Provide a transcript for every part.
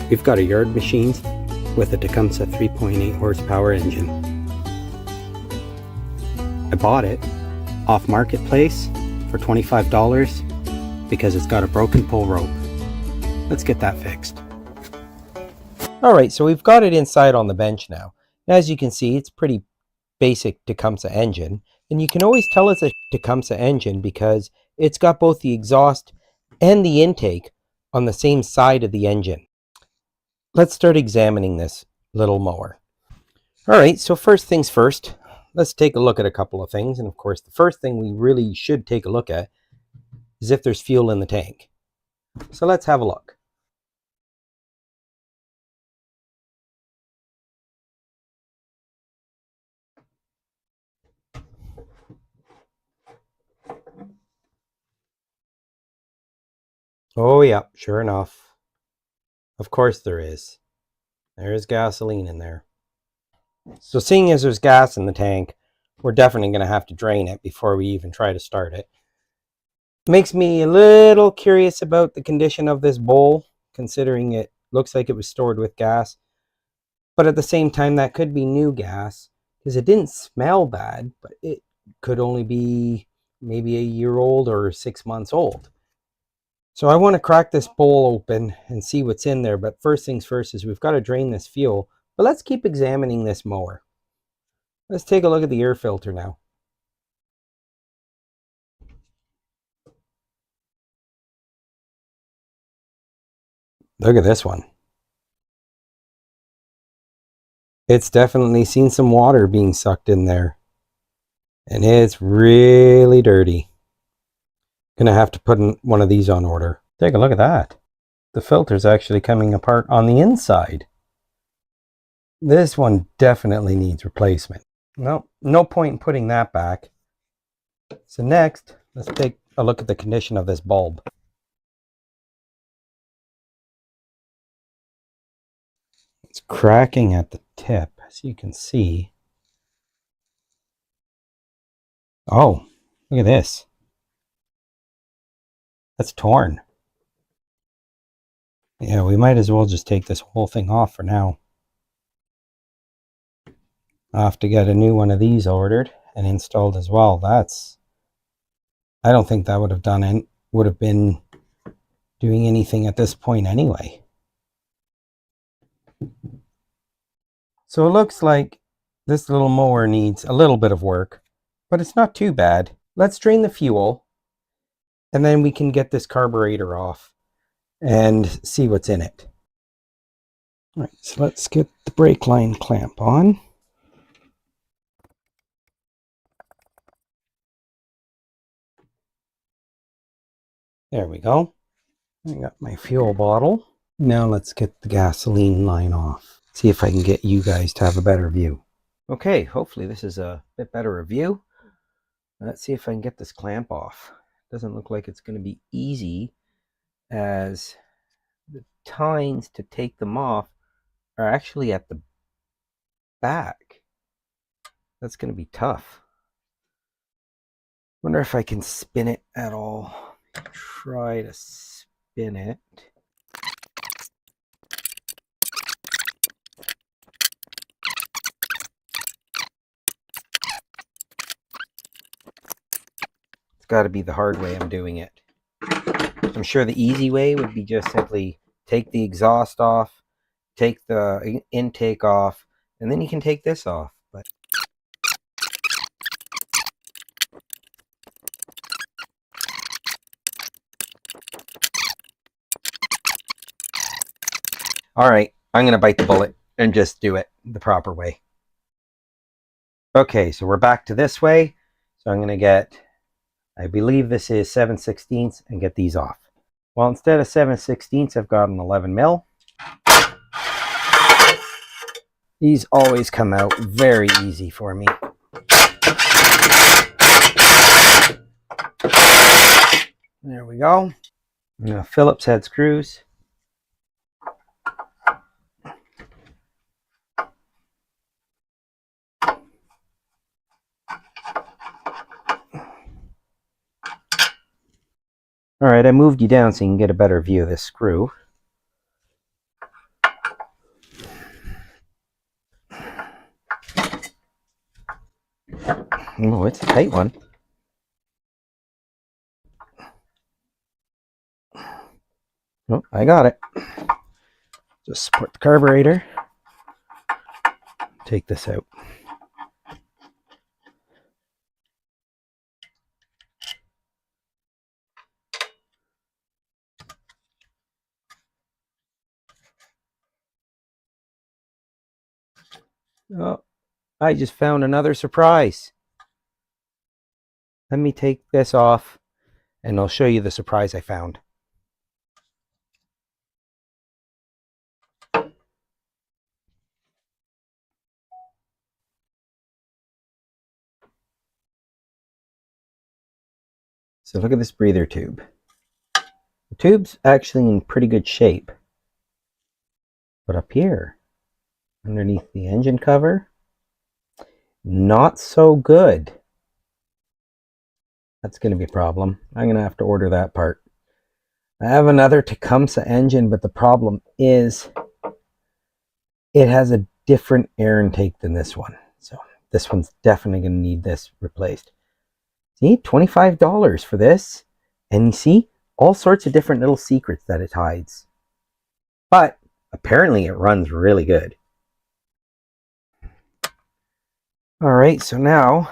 We've got a yard machine with a Tecumseh 3.8 horsepower engine. I bought it off Marketplace for $25 because it's got a broken pull rope. Let's get that fixed. Alright, so we've got it inside on the bench now. As you can see, it's pretty basic Tecumseh engine. And you can always tell it's a Tecumseh engine because it's got both the exhaust and the intake on the same side of the engine. Let's start examining this little mower. Alright, so first things first, let's take a look at a couple of things. And of course, the first thing we really should take a look at is if there's fuel in the tank. So let's have a look. Oh yeah, sure enough. Of course there is. There is gasoline in there. So seeing as there's gas in the tank, we're definitely going to have to drain it before we even try to start it. Makes me a little curious about the condition of this bowl, considering it looks like it was stored with gas. But at the same time, that could be new gas, because it didn't smell bad, but it could only be maybe a year old or 6 months old. So I want to crack this bowl open and see what's in there. But first things first is we've got to drain this fuel. But let's keep examining this mower. Let's take a look at the air filter now. Look at this one. It's definitely seen some water being sucked in there. And it's really dirty. Gonna have to put one of these on order. Take a look at that. The filter's actually coming apart on the inside. This one definitely needs replacement. Well, no point in putting that back. So next, let's take a look at the condition of this bulb. It's cracking at the tip, as you can see. Oh, look at this. That's torn. Yeah, we might as well just take this whole thing off for now. I'll have to get a new one of these ordered and installed as well. I don't think that would have been doing anything at this point anyway. So it looks like this little mower needs a little bit of work, but it's not too bad. Let's drain the fuel and then we can get this carburetor off and see what's in it. All right, so let's get the brake line clamp on. There we go. I got my fuel bottle. Now let's get the gasoline line off. See if I can get you guys to have a better view. Okay, hopefully this is a bit better a view. Let's see if I can get this clamp off. Doesn't look like it's going to be easy, as the tines to take them off are actually at the back. That's going to be tough. Wonder if I can spin it at all. Try to spin it. It's got to be the hard way I'm doing it. I'm sure the easy way would be just simply take the exhaust off, take the intake off, and then you can take this off. But all right, I'm going to bite the bullet and just do it the proper way. Okay, so we're back to this way. So I'm going to get, I believe this is 7/16 and get these off. Well, instead of 7/16, I've got an 11 mil. These always come out very easy for me. There we go. Now, Phillips head screws. All right, I moved you down so you can get a better view of this screw. Oh, it's a tight one. Oh, I got it. Just support the carburetor. Take this out. Oh, I just found another surprise. Let me take this off and I'll show you the surprise I found. So look at this breather tube. The tube's actually in pretty good shape. But up here, underneath the engine cover, not so good. That's going to be a problem. I'm going to have to order that part. I have another Tecumseh engine, but the problem is it has a different air intake than this one. So this one's definitely going to need this replaced. See, $25 for this. And you see all sorts of different little secrets that it hides. But apparently it runs really good. All right, so now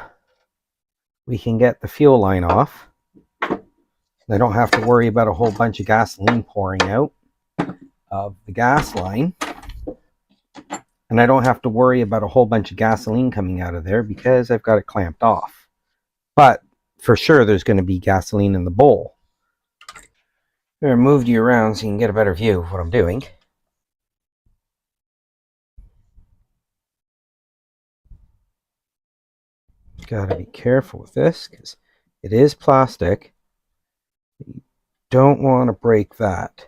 we can get the fuel line off. I don't have to worry about a whole bunch of gasoline pouring out of the gas line. And I don't have to worry about a whole bunch of gasoline coming out of there because I've got it clamped off. But for sure, there's going to be gasoline in the bowl. I'm going to move you around so you can get a better view of what I'm doing. Got to be careful with this because it is plastic. You don't want to break that.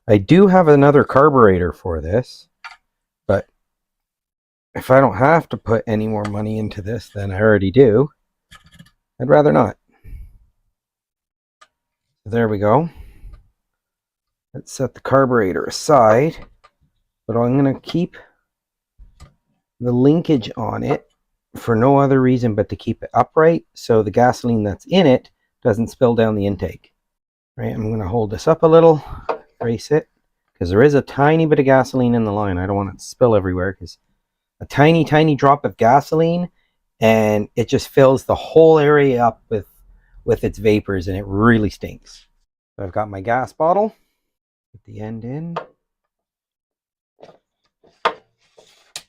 I do have another carburetor for this, but if I don't have to put any more money into this than I already do, I'd rather not. There we go. Let's set the carburetor aside, but I'm going to keep the linkage on it for no other reason but to keep it upright so the gasoline that's in it doesn't spill down the intake. Right, I'm going to hold this up a little, brace it, because there is a tiny bit of gasoline in the line. I don't want it to spill everywhere because a tiny, tiny drop of gasoline and it just fills the whole area up with its vapors and it really stinks. So I've got my gas bottle, put the end in.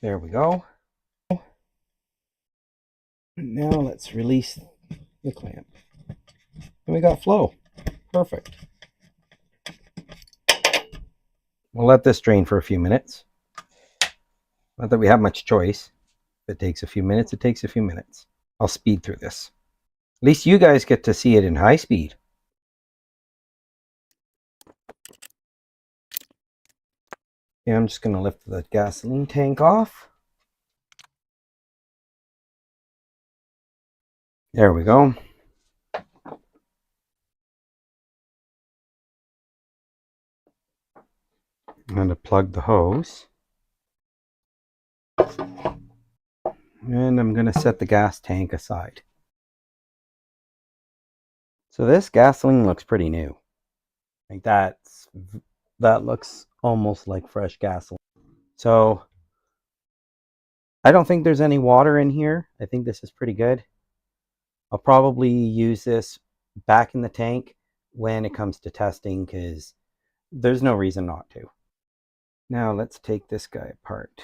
There we go. Now let's release the clamp. And we got flow. Perfect. We'll let this drain for a few minutes. Not that we have much choice. If it takes a few minutes, it takes a few minutes. I'll speed through this. At least you guys get to see it in high speed. Yeah, I'm just going to lift the gasoline tank off. There we go. I'm going to plug the hose. And I'm going to set the gas tank aside. So this gasoline looks pretty new. Like that looks almost like fresh gasoline. So I don't think there's any water in here. I think this is pretty good. I'll probably use this back in the tank when it comes to testing because there's no reason not to. Now let's take this guy apart.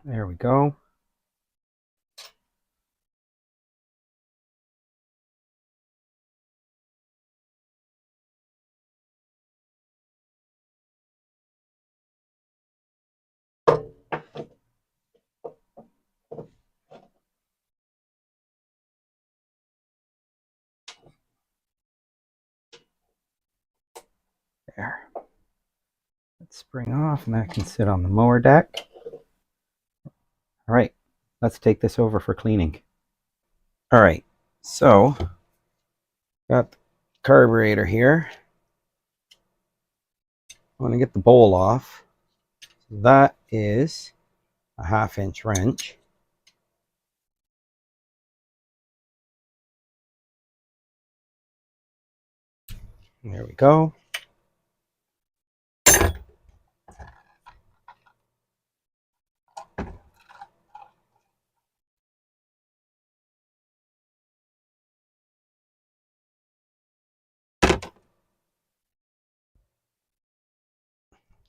There we go. There. Let's spring off and that can sit on the mower deck. All right, let's take this over for cleaning. All right, so Got the carburetor here. I want to get the bowl off. That is a 1/2-inch wrench. There we go.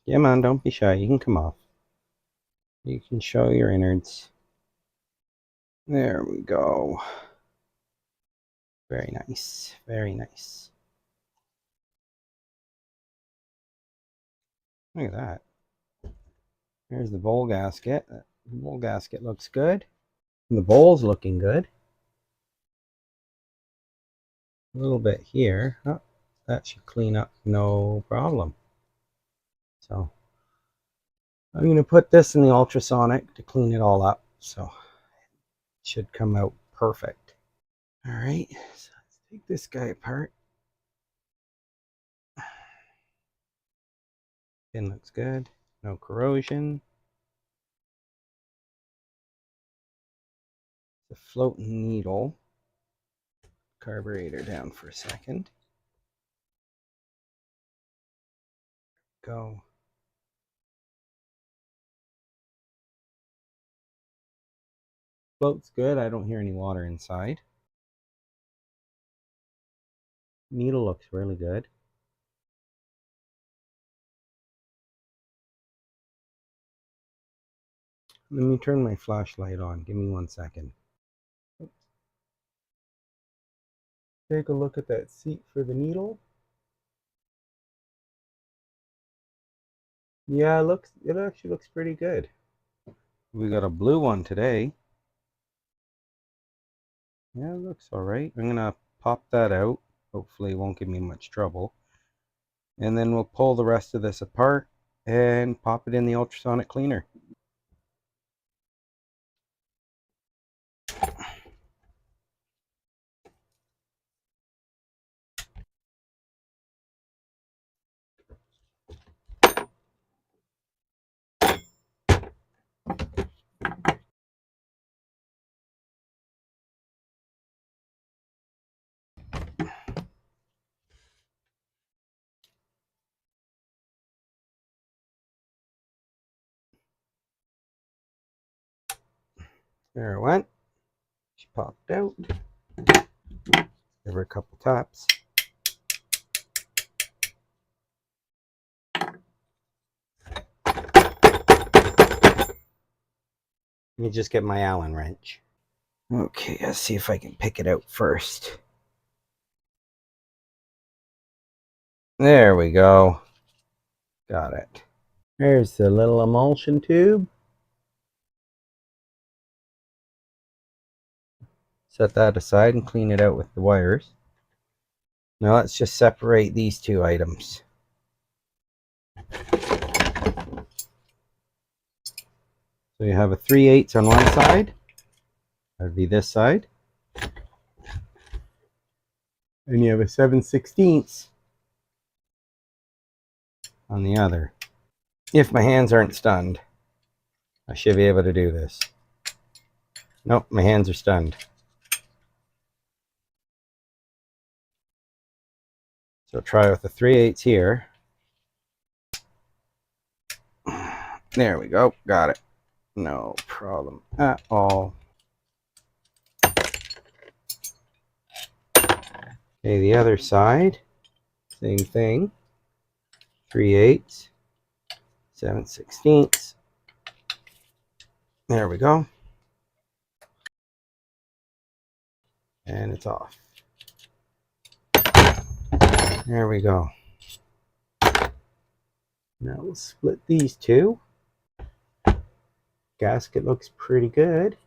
Yeah, man, don't be shy. You can come off. You can show your innards. There we go. Very nice. Very nice. Look at that. There's the bowl gasket. The bowl gasket looks good. And the bowl's looking good. A little bit here. Oh, that should clean up no problem. So I'm going to put this in the ultrasonic to clean it all up. So it should come out perfect. All right, so let's take this guy apart. Pin looks good. No corrosion. The floating needle. Carburetor down for a second. Go. Float's good. I don't hear any water inside. Needle looks really good. Let me turn my flashlight on. Give me 1 second. Take a look at that seat for the needle. Yeah, it actually looks pretty good. We got a blue one today. Yeah, it looks all right. I'm gonna pop that out. Hopefully it won't give me much trouble. And then we'll pull the rest of this apart and pop it in the ultrasonic cleaner. There it went. She popped out. Give her a couple taps. Let me just get my Allen wrench. Okay, let's see if I can pick it out first. There we go. Got it. There's the little emulsion tube. Set that aside and clean it out with the wires. Now let's just separate these two items. So you have a 3/8 on one side. That would be this side. And you have a 7/16 on the other. If my hands aren't stunned, I should be able to do this. Nope, my hands are stunned. So try with the 3/8 here. There we go, got it. No problem at all. Okay, the other side, same thing. 3/8, 7/16. There we go. And it's off. There we go. Now we'll split these two. Gasket looks pretty good,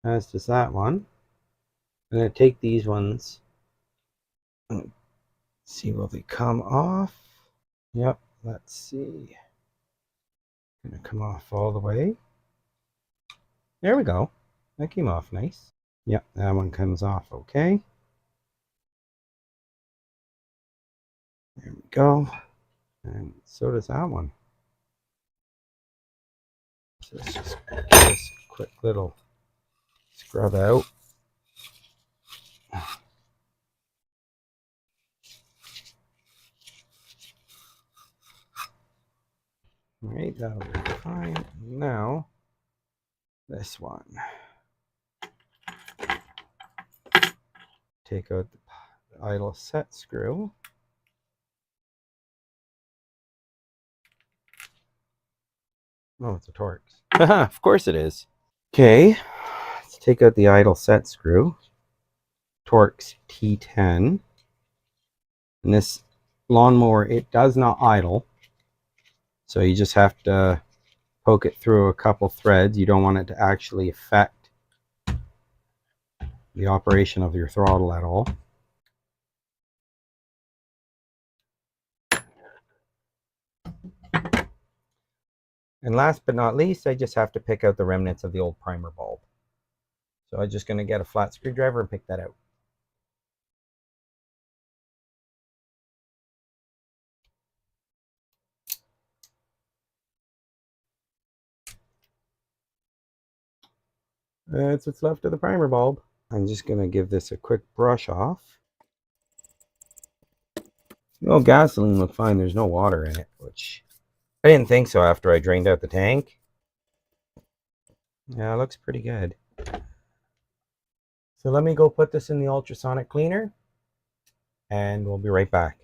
as does that one. I'm going to take these ones and see will they come off. Yep, let's see. Going to come off all the way. There we go. That came off nice. Yep, that one comes off okay. go. And so does that one. So let's just give this a quick little scrub out. All right, that'll be fine. Now, this one. Take out the idle set screw. Oh, it's a Torx. Of course it is. Okay, let's take out the idle set screw. Torx T10. And this lawnmower, it does not idle. So you just have to poke it through a couple threads. You don't want it to actually affect the operation of your throttle at all. And last but not least, I just have to pick out the remnants of the old primer bulb. So I'm just going to get a flat screwdriver and pick that out. That's what's left of the primer bulb. I'm just going to give this a quick brush off. The old gasoline looked fine. There's no water in it, which I didn't think so after I drained out the tank. Yeah, it looks pretty good. So let me go put this in the ultrasonic cleaner and we'll be right back.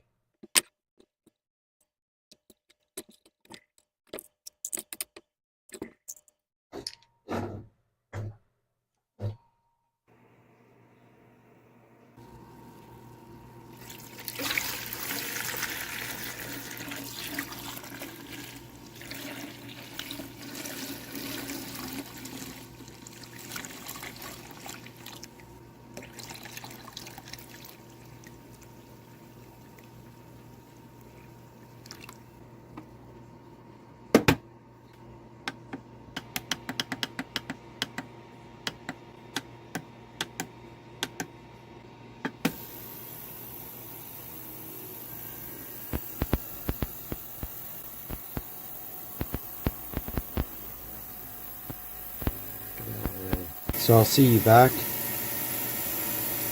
So I'll see you back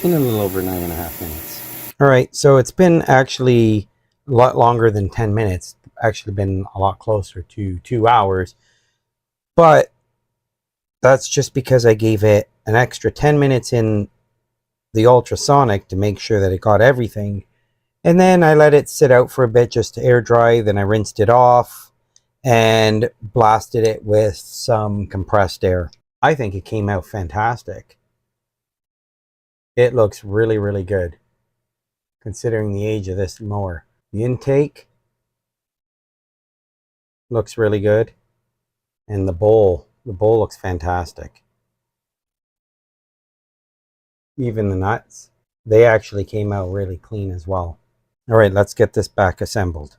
in a little over 9.5 minutes. All right, so it's been actually a lot longer than 10 minutes. Actually been a lot closer to 2 hours. But that's just because I gave it an extra 10 minutes in the ultrasonic to make sure that it got everything. And then I let it sit out for a bit just to air dry. Then I rinsed it off and blasted it with some compressed air. I think it came out fantastic. It looks really, really good considering the age of this mower. The intake looks really good. And the bowl looks fantastic. Even the nuts, they actually came out really clean as well. All right, let's get this back assembled.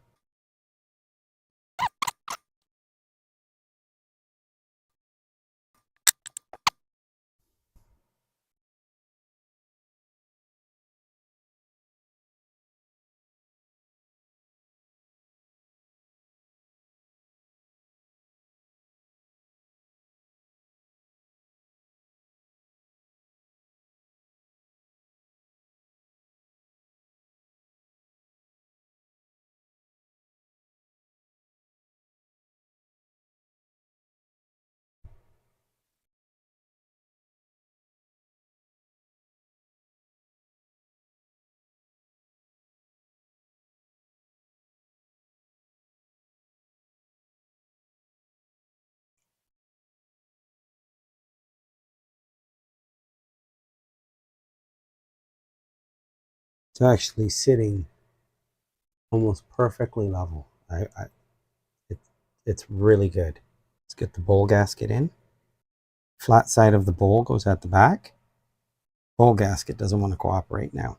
It's actually sitting almost perfectly level. It's really good. Let's get the bowl gasket in. Flat side of the bowl goes at the back. Bowl gasket doesn't want to cooperate now.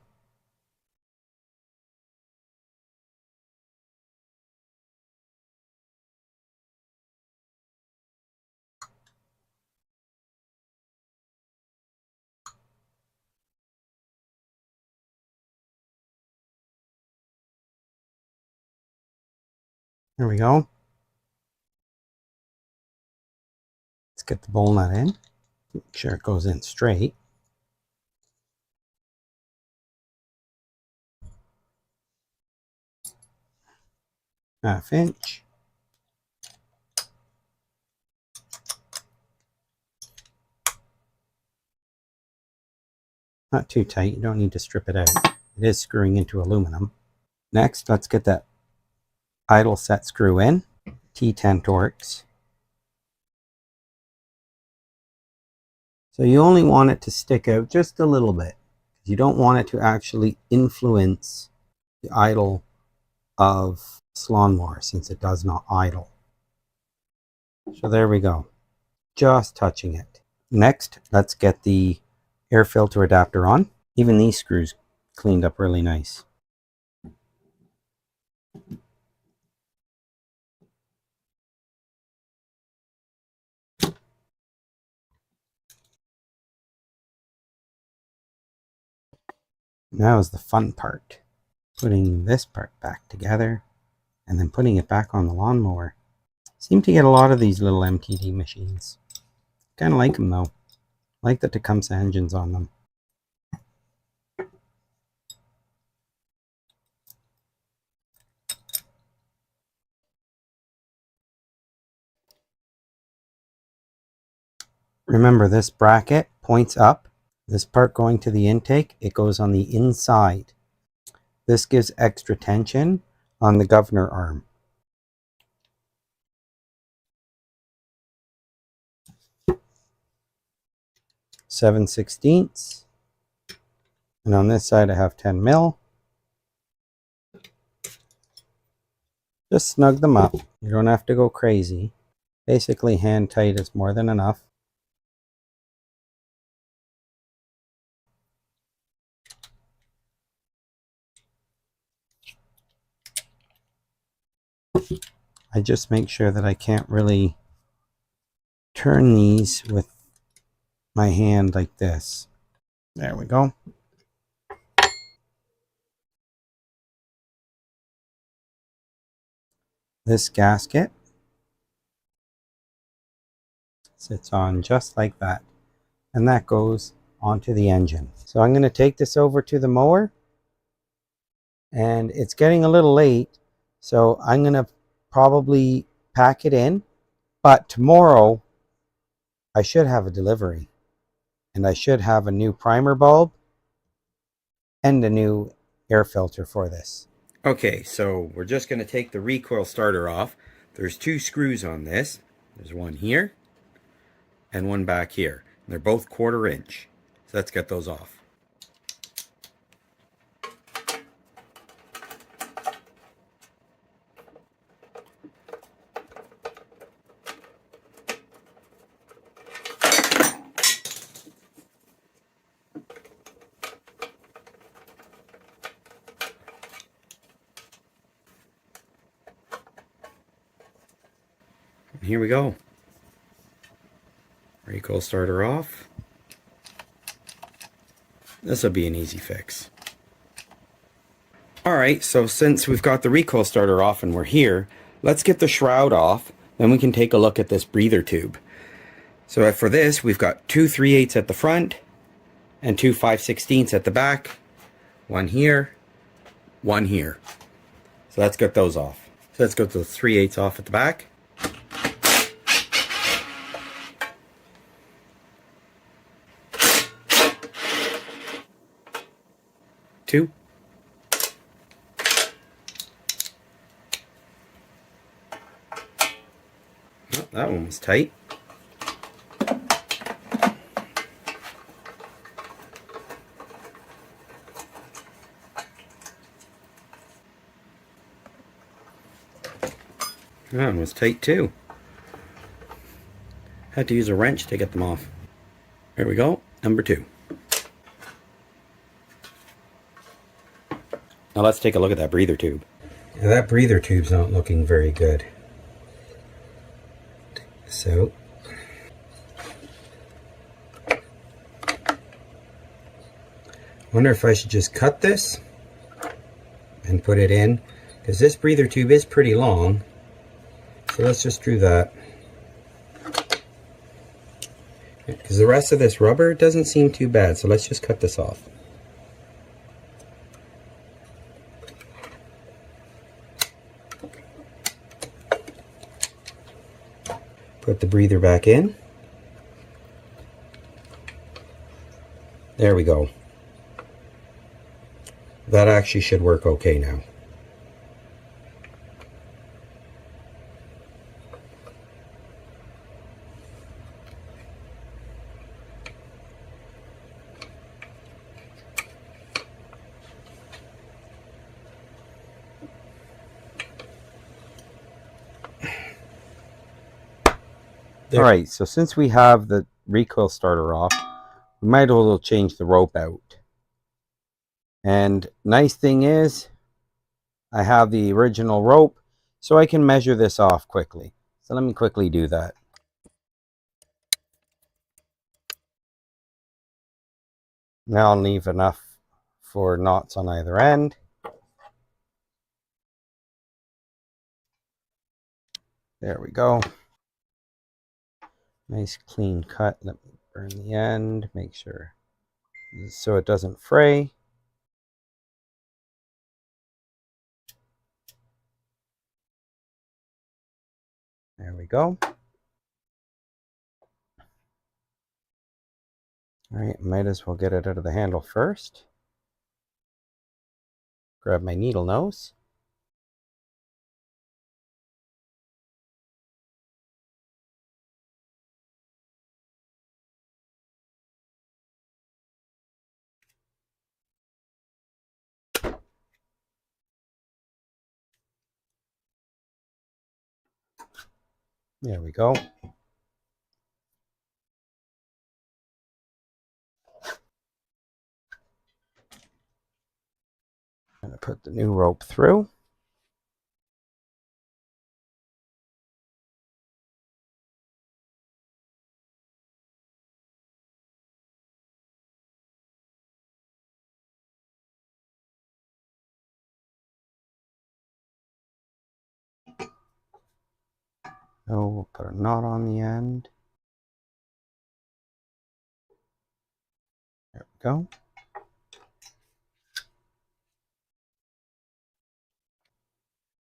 There we go. Let's get the bowl nut in. Make sure it goes in straight. Half inch. Not too tight, you don't need to strip it out. It is screwing into aluminum. Next, let's get that idle set screw in. T10 Torx. So you only want it to stick out just a little bit. You don't want it to actually influence the idle of this lawnmower since it does not idle. So there we go. Just touching it. Next, let's get the air filter adapter on. Even these screws cleaned up really nice. Now is the fun part. Putting this part back together and then putting it back on the lawnmower. Seem to get a lot of these little MTD machines. Kind of like them though. Like the Tecumseh engines on them. Remember, this bracket points up. This part going to the intake, it goes on the inside. This gives extra tension on the governor arm. Seven sixteenths. And on this side I have 10 mil. Just snug them up. You don't have to go crazy. Basically hand tight is more than enough. I just make sure that I can't really turn these with my hand like this. There we go. This gasket sits on just like that, and that goes onto the engine. So I'm going to take this over to the mower, and it's getting a little late, so I'm going to probably pack it in, but tomorrow I should have a delivery, and I should have a new primer bulb and a new air filter for this. Okay, so we're just going to take the recoil starter off. There's two screws on this. There's one here and one back here. They're both 1/4 inch. So let's get those off. Here we go. Recoil starter off. This will be an easy fix. Alright, so since we've got the recoil starter off and we're here, let's get the shroud off, then we can take a look at this breather tube. So for this, we've got 2 3/8 at the front and 2 5/16 at the back. One here, one here. So let's get those off. So let's get the 3/8 off at the back. Two. Oh, that one was tight. That one was tight too. Had to use a wrench to get them off. There we go, number 2. Now let's take a look at that breather tube. Now that breather tube's not looking very good. Take this out. Wonder if I should just cut this and put it in, because this breather tube is pretty long So let's just do that. Because the rest of this rubber doesn't seem too bad, so let's just cut this off. Put the breather back in. There we go. That actually should work okay now. Alright, so since we have the recoil starter off, we might as well change the rope out. And nice thing is, I have the original rope, so I can measure this off quickly. So let me quickly do that. Now I'll leave enough for knots on either end. There we go. Nice clean cut. Let me burn the end, make sure so it doesn't fray. There we go. Alright, might as well get it out of the handle first. Grab my needle nose. There we go. I'm going to put the new rope through. Oh, we'll put a knot on the end. There we go.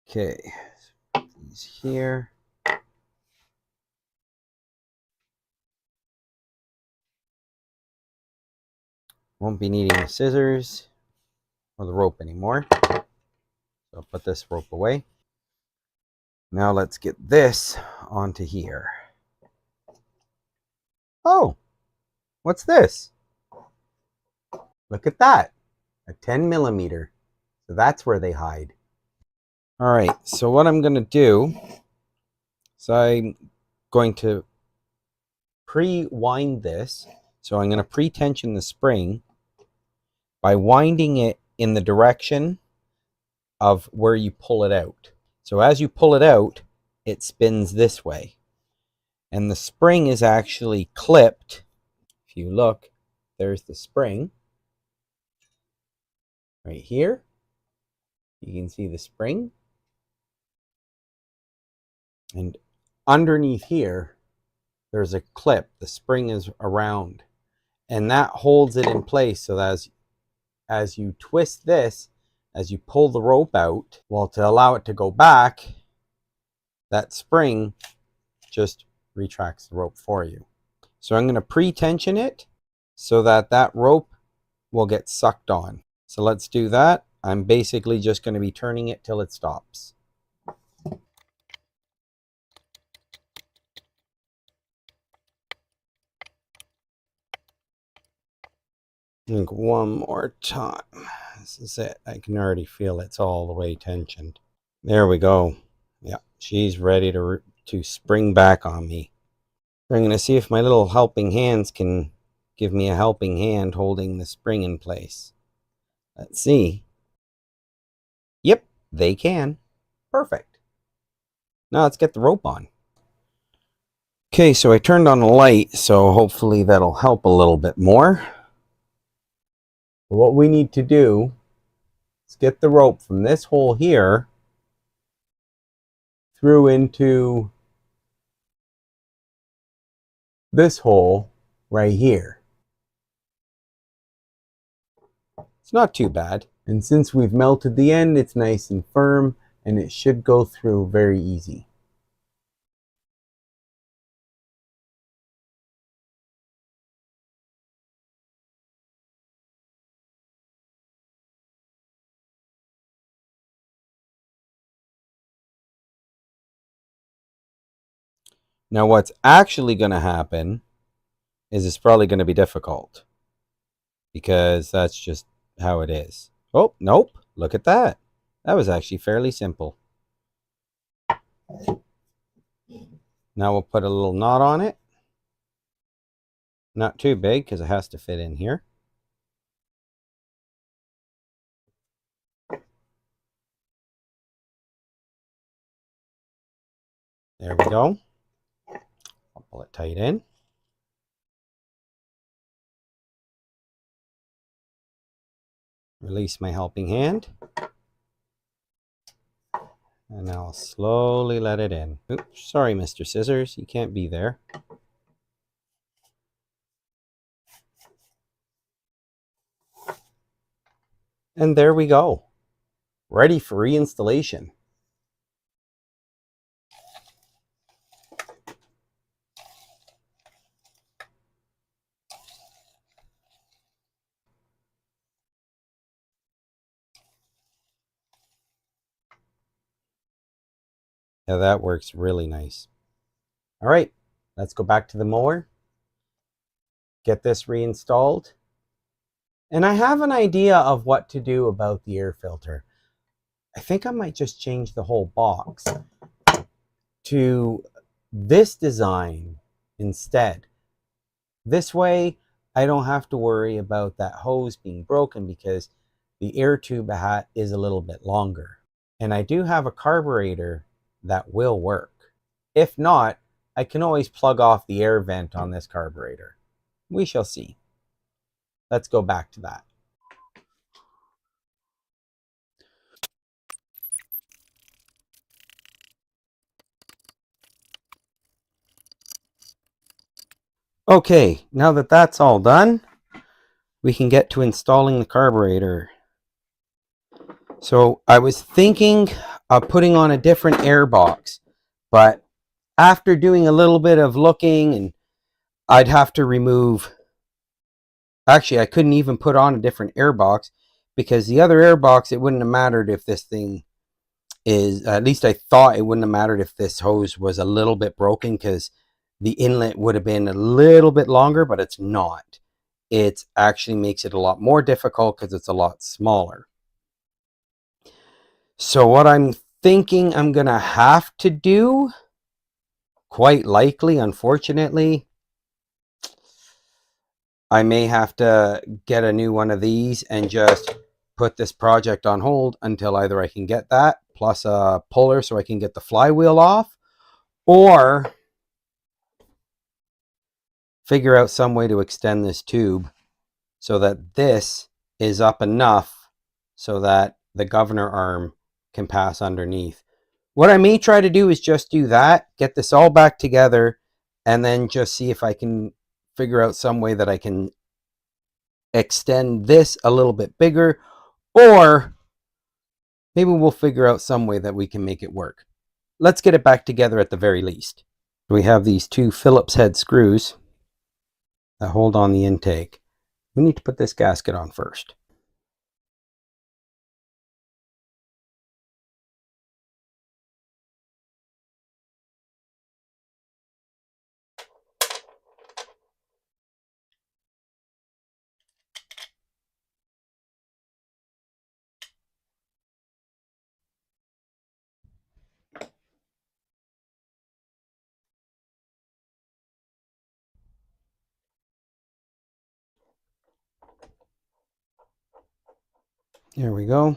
Okay, so put these here. Won't be needing the scissors or the rope anymore. So I'll put this rope away. Now let's get this onto here. Oh, what's this? Look at that, a 10 millimeter. So that's where they hide. All right, so what I'm going to do is I'm going to pre-wind this. So I'm going to pre-tension the spring by winding it in the direction of where you pull it out. So as you pull it out, it spins this way. And the spring is actually clipped. If you look, there's the spring. Right here. You can see the spring. And underneath here, there's a clip. The spring is around. And that holds it in place so that as you twist this, as you pull the rope out, well, to allow it to go back, that spring just retracts the rope for you. So I'm going to pre-tension it so that that rope will get sucked on. So let's do that. I'm basically just going to be turning it till it stops. I think one more time. This is it. I can already feel it's all the way tensioned. There we go. Yeah, she's ready to spring back on me. I'm going to see if my little helping hands can give me a helping hand holding the spring in place. Let's see. Yep, they can. Perfect. Now let's get the rope on. Okay, so I turned on the light, so hopefully that'll help a little bit more. What we need to do is get the rope from this hole here through into this hole right here. It's not too bad. And since we've melted the end, it's nice and firm and it should go through very easy. Now what's actually going to happen is it's probably going to be difficult, because that's just how it is. Oh, nope. Look at that. That was actually fairly simple. Now we'll put a little knot on it. Not too big because it has to fit in here. There we go. I'll pull it tight in. Release my helping hand. And now I'll slowly let it in. Oops, sorry, Mr. Scissors. You can't be there. And there we go. Ready for reinstallation. Yeah, that works really nice. All right, let's go back to the mower. Get this reinstalled. And I have an idea of what to do about the air filter. I think I might just change the whole box to this design instead. This way, I don't have to worry about that hose being broken because the air tube hat is a little bit longer. And I do have a carburetor that will work. If not, I can always plug off the air vent on this carburetor. We shall see. Let's go back to that. Okay, now that that's all done, we can get to installing the carburetor. So I was thinking of putting on a different air box, but after doing a little bit of looking, and I'd have to remove, actually I couldn't even put on a different air box because the other air box, it wouldn't have mattered if this thing is, at least I thought it wouldn't have mattered if this hose was a little bit broken because the inlet would have been a little bit longer, but it's not. It actually makes it a lot more difficult because it's a lot smaller. So what I'm thinking I'm going to have to do, quite likely, unfortunately, I may have to get a new one of these and just put this project on hold until either I can get that plus a puller so I can get the flywheel off, or figure out some way to extend this tube so that this is up enough so that the governor arm can pass underneath. What I may try to do is just do that, get this all back together, and then just see if I can figure out some way that I can extend this a little bit bigger, or maybe we'll figure out some way that we can make it work. Let's get it back together at the very least. We have these two Phillips head screws that hold on the intake. We need to put this gasket on first. There we go.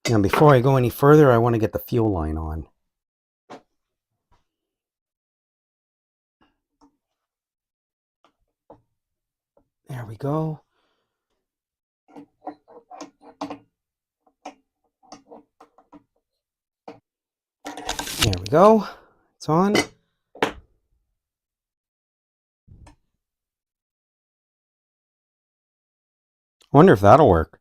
Now before I go any further, I want to get the fuel line on. There we go. There we go. It's on. I wonder if that'll work.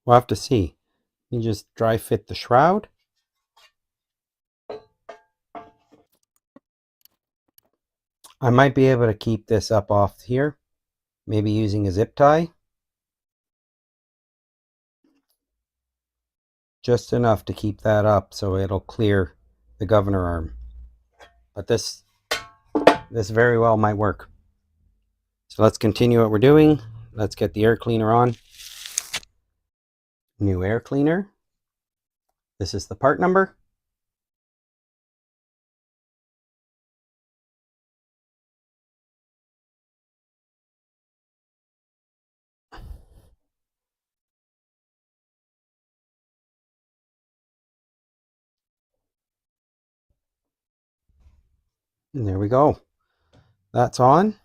We'll have to see. You just dry fit the shroud. I might be able to keep this up off here, maybe using a zip tie. Just enough to keep that up so it'll clear the governor arm. But this very well might work. So let's continue what we're doing. Let's get the air cleaner on. New air cleaner. This is the part number. And there we go. That's on.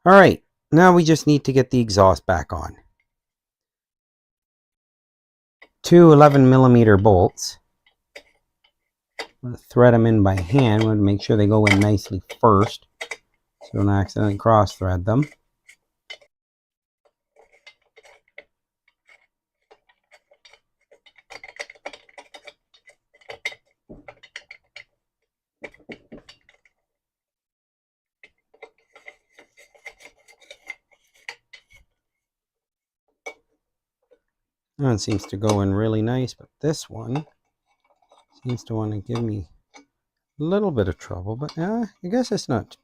All right, now we just need to get the exhaust back on. Two 11mm bolts. I'm going to thread them in by hand. I want to make sure they go in nicely first, so don't accidentally cross thread them. That one seems to go in really nice, but this one seems to want to give me a little bit of trouble. But I guess it's not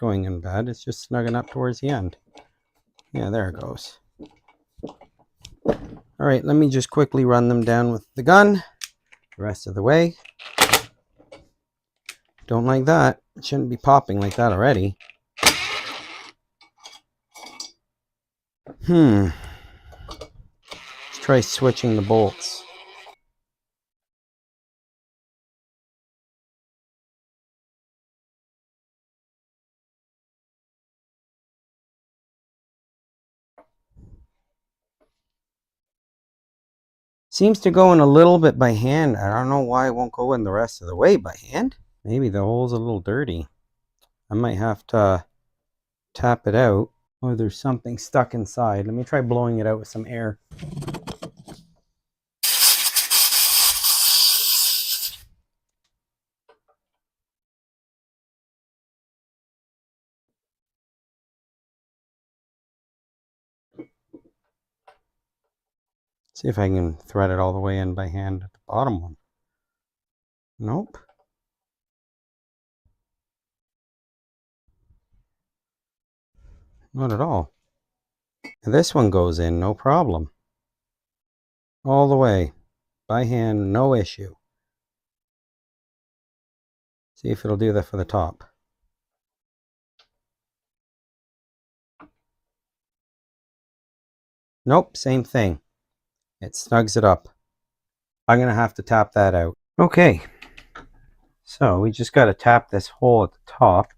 going in bad. It's just snugging up towards the end. Yeah, there it goes. All right, let me just quickly run them down with the gun the rest of the way. Don't like that. It shouldn't be popping like that already. Let's try switching the bolts. Seems to go in a little bit by hand. I don't know why it won't go in the rest of the way by hand. Maybe the hole's a little dirty. I might have to tap it out, or there's something stuck inside. Let me try blowing it out with some air. See if I can thread it all the way in by hand at the bottom one. Nope. Not at all. This one goes in, no problem. All the way. By hand, no issue. See if it'll do that for the top. Nope, same thing. It snugs it up. I'm going to have to tap that out. Okay. So we just got to tap this hole at the top.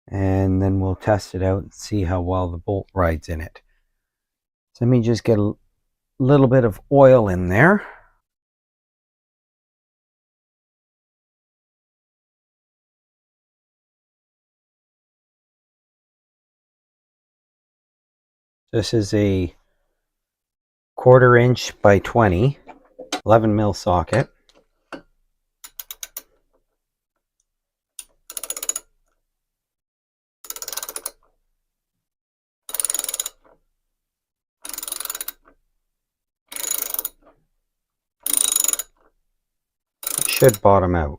And then we'll test it out and see how well the bolt rides in it. So let me just get a little bit of oil in there. This is a 1/4 inch by 20 11mm socket. It should bottom out.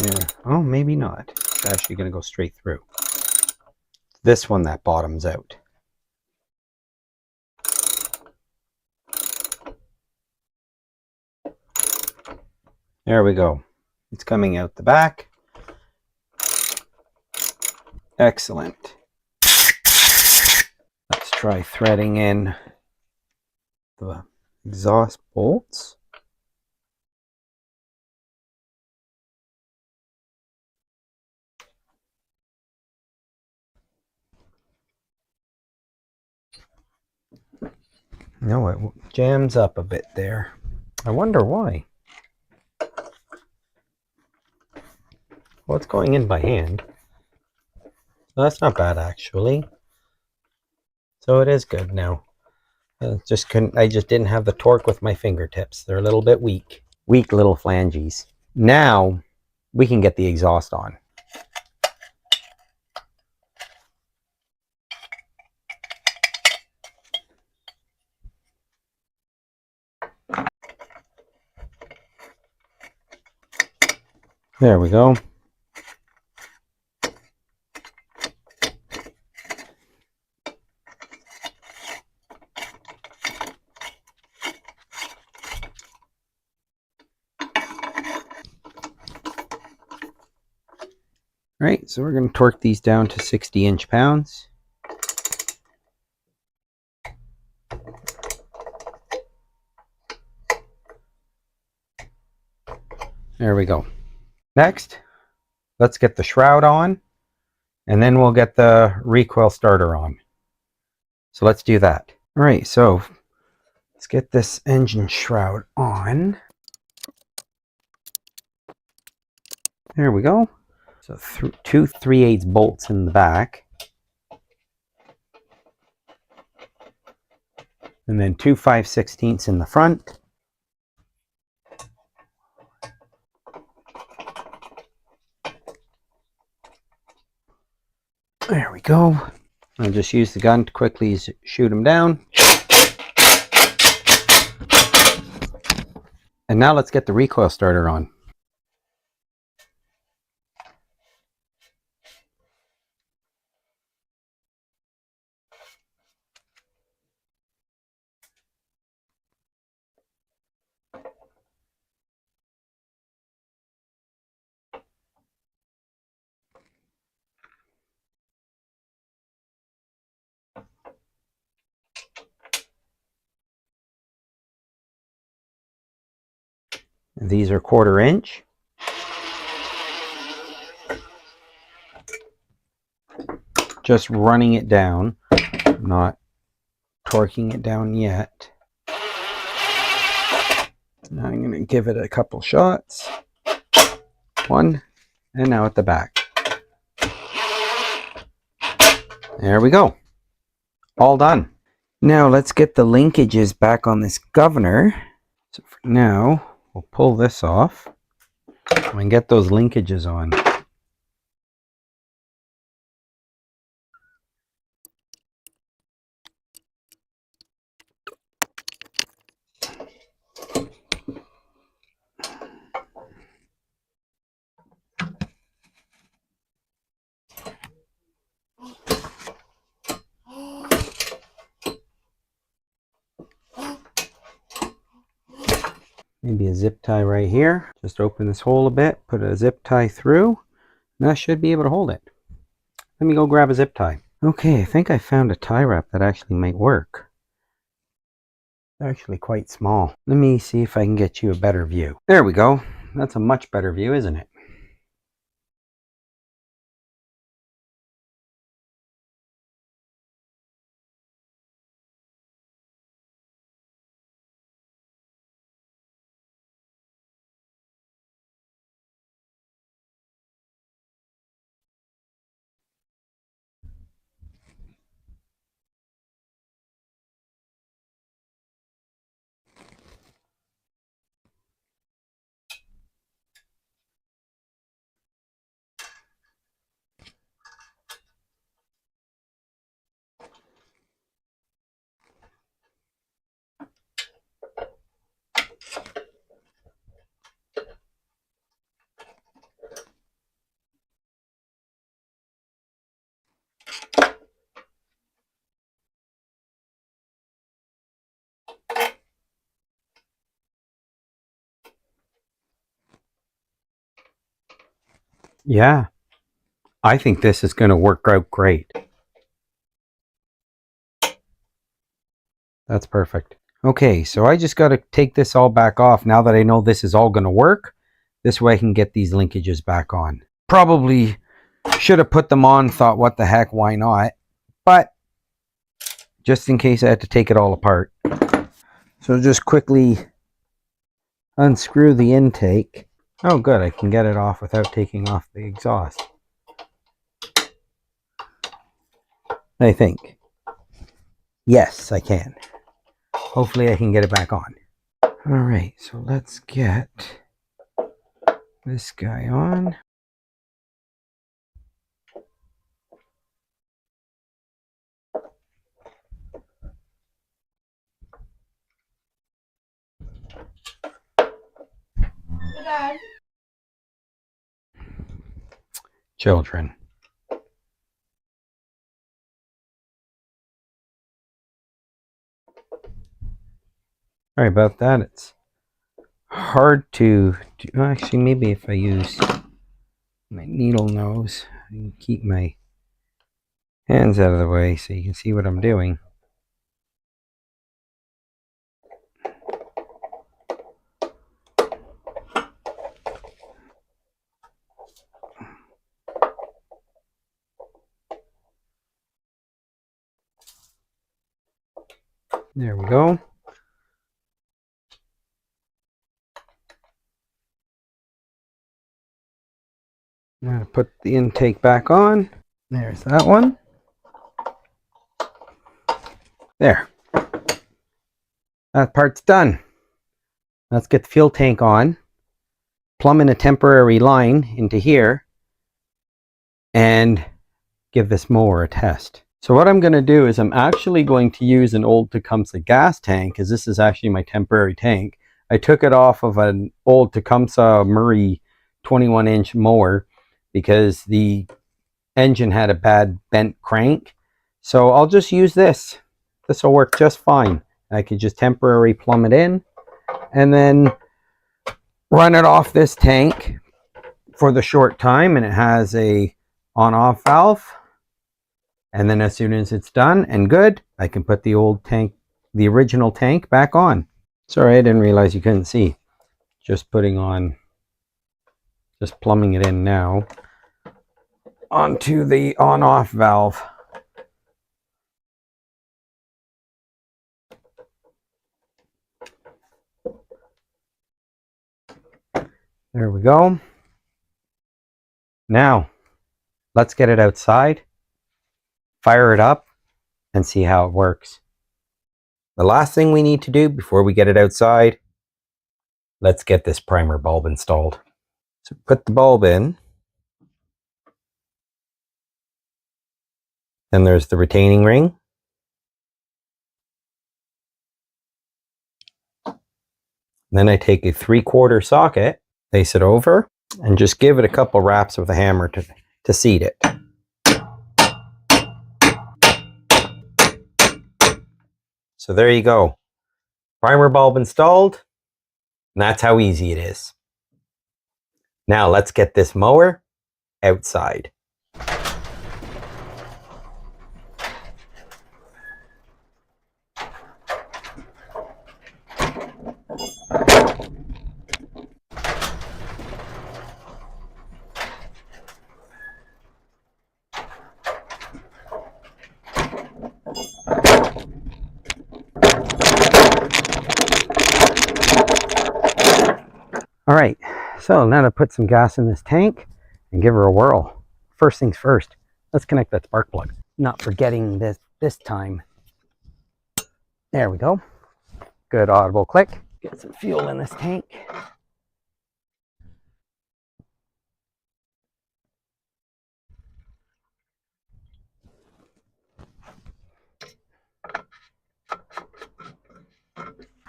Yeah. Oh, maybe not. It's actually going to go straight through. This one that bottoms out. There we go. It's coming out the back. Excellent. Let's try threading in the exhaust bolts. No, it jams up a bit there. I wonder why. Well, it's going in by hand. So that's not bad, actually. So it is good now. I just didn't have the torque with my fingertips. They're a little bit weak. Weak little flanges. Now we can get the exhaust on. There we go. Right, so we're going to torque these down to 60 inch-pounds. There we go. Next, let's get the shroud on, and then we'll get the recoil starter on. So let's do that. All right, so let's get this engine shroud on. There we go. So two 3/8 bolts in the back. And then two 5/16 in the front. There we go. I'll just use the gun to quickly shoot them down. And now let's get the recoil starter on. These are 1/4 inch. Just running it down, not torquing it down yet. Now I'm going to give it a couple shots. One, and now at the back. There we go. All done. Now let's get the linkages back on this governor. So for now, we'll pull this off and get those linkages on. Maybe a zip tie right here. Just open this hole a bit, put a zip tie through, and that should be able to hold it. Let me go grab a zip tie. Okay, I think I found a tie wrap that actually might work. It's actually quite small. Let me see if I can get you a better view. There we go. That's a much better view, isn't it? Yeah, I think this is going to work out great. That's perfect. Okay, so I just got to take this all back off now that I know this is all going to work. This way I can get these linkages back on. Probably should have put them on, thought what the heck, why not? But just in case I had to take it all apart. So just quickly unscrew the intake. Oh good, I can get it off without taking off the exhaust. I think. Yes, I can. Hopefully I can get it back on. Alright, so let's get this guy on. Dad. Children. Sorry about that. It's hard to do. Actually, maybe if I use my needle nose, I can keep my hands out of the way so you can see what I'm doing. There we go. I'm going to put the intake back on. There's that one. There. That part's done. Let's get the fuel tank on. Plumb in a temporary line into here. And give this mower a test. So what I'm going to do is I'm actually going to use an old Tecumseh gas tank, because this is actually my temporary tank. I took it off of an old Tecumseh Murray 21-inch mower because the engine had a bad bent crank. So I'll just use this. This will work just fine. I can just temporarily plumb it in and then run it off this tank for the short time, and it has a on-off valve. And then as soon as it's done and good, I can put the old tank, the original tank, back on. Sorry, I didn't realize you couldn't see. Just putting on, just plumbing it in now onto the on-off valve. There we go. Now, let's get it outside, fire it up, and see how it works. The last thing we need to do before we get it outside, let's get this primer bulb installed. So put the bulb in. Then there's the retaining ring. Then I take a 3/4 socket, place it over, and just give it a couple raps with a hammer to seat it. So there you go. Primer bulb installed. And that's how easy it is. Now let's get this mower outside. All right, so now to put some gas in this tank and give her a whirl. First things first, let's connect that spark plug. Not forgetting this time. There we go. Good audible click. Get some fuel in this tank.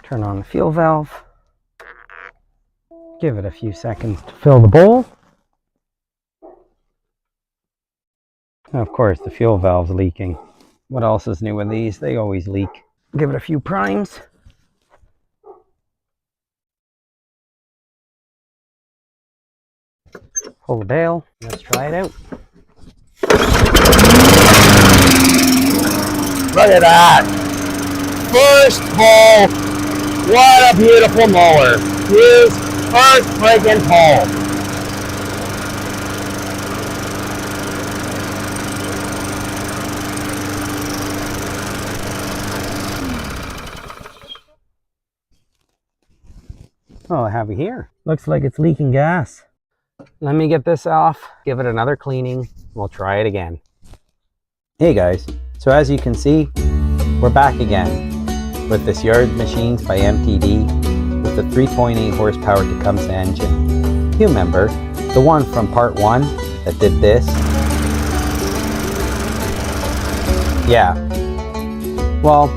Turn on the fuel valve. Give it a few seconds to fill the bowl. And of course, the fuel valve's leaking. What else is new with these? They always leak. Give it a few primes. Pull the bail. Let's try it out. Look at that! First pull! What a beautiful mower! His first freaking pull! Oh, I have it here. Looks like it's leaking gas. Let me get this off, give it another cleaning. We'll try it again. Hey guys, so as you can see, we're back again with this Yard Machines by MTD with the 3.8 horsepower Tecumseh engine. You remember, the one from part 1 that did this? Yeah. Well,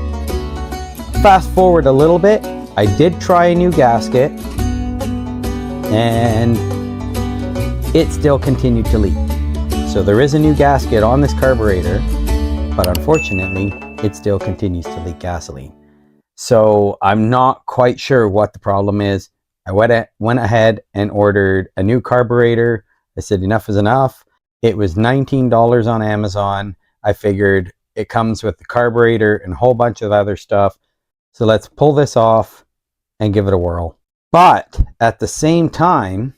fast forward a little bit, I did try a new gasket and it still continued to leak. So there is a new gasket on this carburetor, but unfortunately, it still continues to leak gasoline. So I'm not quite sure what the problem is. I went ahead and ordered a new carburetor. I said enough is enough. It was $19 on Amazon. I figured it comes with the carburetor and a whole bunch of other stuff. So let's pull this off and give it a whirl. But at the same time,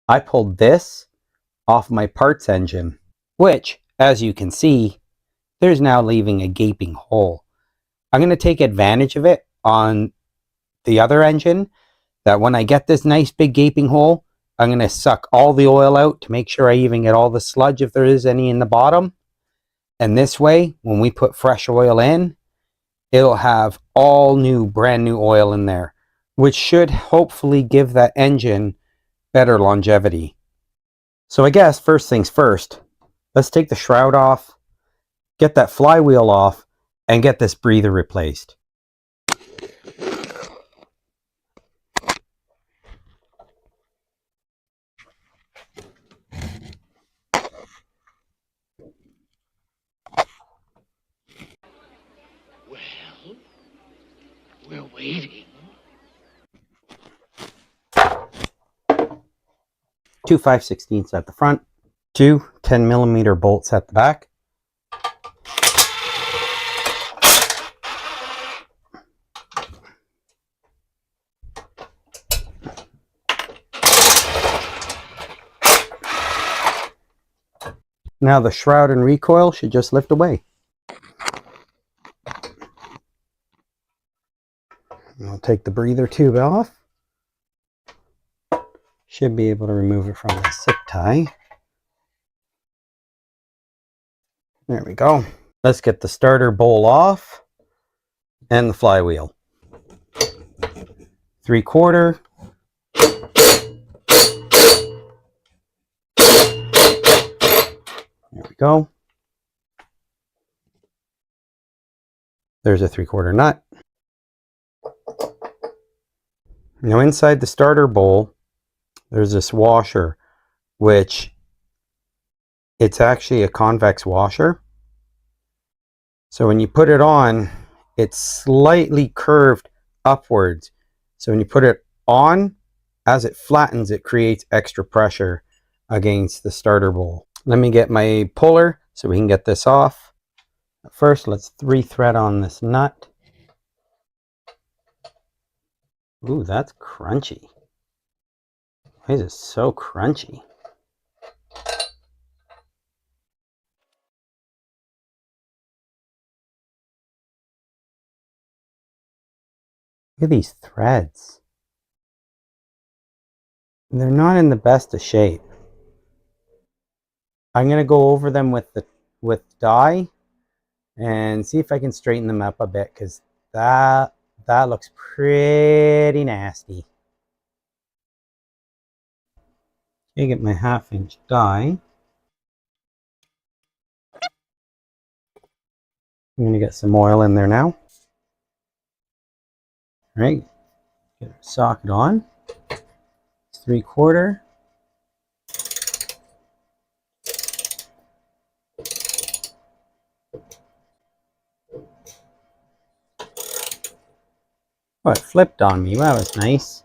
I pulled this off my parts engine, which, as you can see, there's now leaving a gaping hole. I'm going to take advantage of it on the other engine, that when I get this nice big gaping hole, I'm going to suck all the oil out to make sure I even get all the sludge if there is any in the bottom. And this way, when we put fresh oil in, it'll have all new, brand new oil in there, which should hopefully give that engine better longevity. So I guess first things first, let's take the shroud off, get that flywheel off, and get this breather replaced. Well, we're waiting. Two 5/16 at the front, two 10mm bolts at the back. Now the shroud and recoil should just lift away. I'll take the breather tube off. Should be able to remove it from the zip tie. There we go. Let's get the starter bowl off and the flywheel. 3/4. There we go. There's a 3/4 nut. Now inside the starter bowl, there's this washer, which it's actually a convex washer. So when you put it on, it's slightly curved upwards. So when you put it on, as it flattens, it creates extra pressure against the starter bowl. Let me get my puller so we can get this off. First, let's 3-thread on this nut. Ooh, that's crunchy. Why is it so crunchy? Look at these threads. They're not in the best of shape. I'm going to go over them with dye and see if I can straighten them up a bit, because that looks pretty nasty. Okay, get my 1/2-inch die. I'm going to get some oil in there now. All right, get our socket on. It's 3/4. Oh, it flipped on me. That was nice.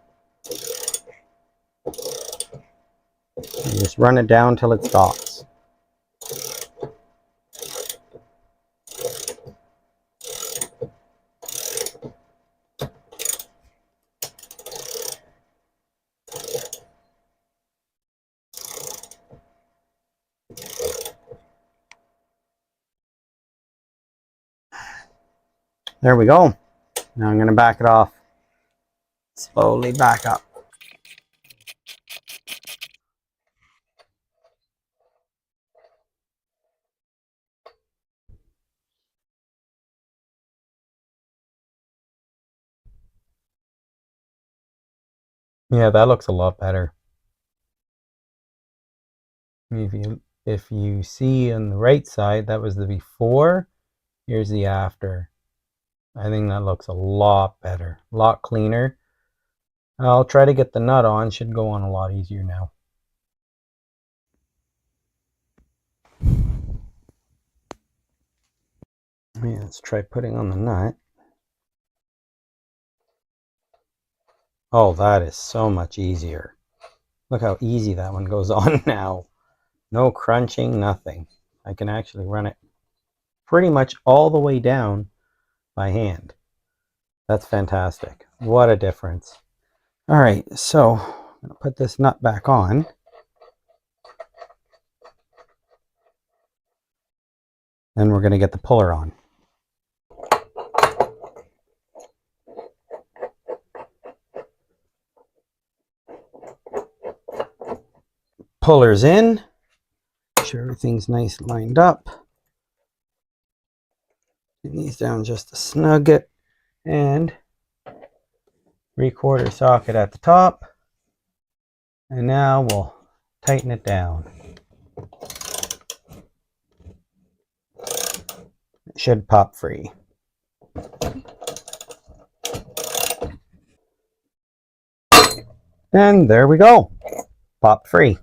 You just run it down till it stops. There we go. Now I'm going to back it off. Slowly back up. Yeah, that looks a lot better. If you see on the right side, that was the before. Here's the after. I think that looks a lot better, a lot cleaner. I'll try to get the nut on. Should go on a lot easier now. Yeah, let's try putting on the nut. Oh, that is so much easier. Look how easy that one goes on now. No crunching, nothing. I can actually run it pretty much all the way down by hand. That's fantastic. What a difference. All right, so I'm going to put this nut back on. Then we're going to get the puller on. Puller's in. Make sure everything's nice lined up. Pin these down just to snug it. And 3/4 socket at the top. And now we'll tighten it down. It should pop free. And there we go. Pop free.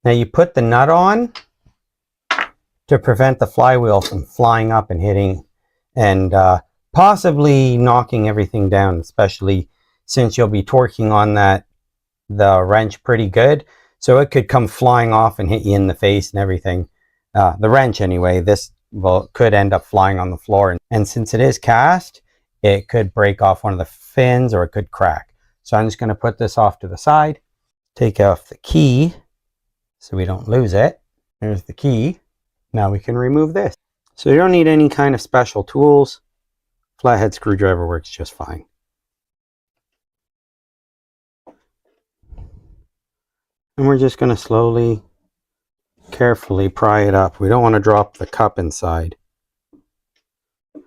Now you put the nut on to prevent the flywheel from flying up and hitting and possibly knocking everything down, especially since you'll be torquing on the wrench pretty good. So it could come flying off and hit you in the face and everything. The wrench anyway, this could end up flying on the floor. And since it is cast, it could break off one of the fins or it could crack. So I'm just going to put this off to the side, take off the key so we don't lose it. There's the key. Now we can remove this. So you don't need any kind of special tools. Flathead screwdriver works just fine. And we're just going to slowly, carefully pry it up. We don't want to drop the cup inside. I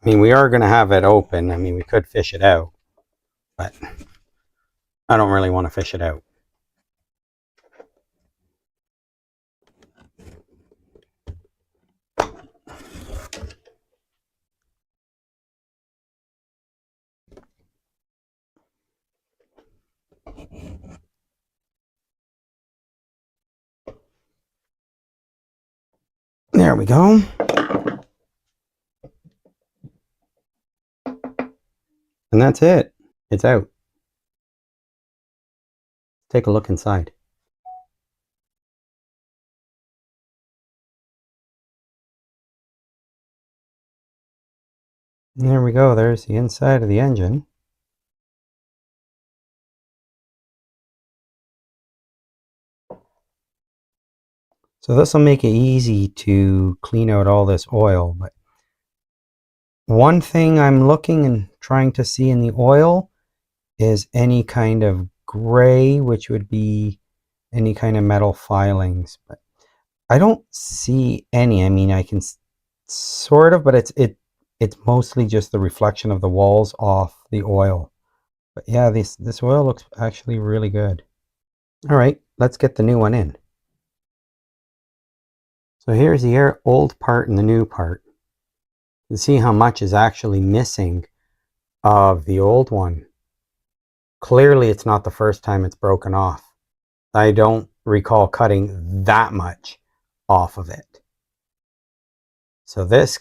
mean, we are going to have it open. I mean, we could fish it out, but I don't really want to fish it out. There we go. And that's it. It's out. Take a look inside. And there we go. There's the inside of the engine. So this will make it easy to clean out all this oil. But one thing I'm looking and trying to see in the oil is any kind of gray, which would be any kind of metal filings. But I don't see any. I mean, I can sort of, but it's mostly just the reflection of the walls off the oil. But yeah, this oil looks actually really good. All right, let's get the new one in. So here's the old part and the new part. You can see how much is actually missing of the old one. Clearly, it's not the first time it's broken off. I don't recall cutting that much off of it. So this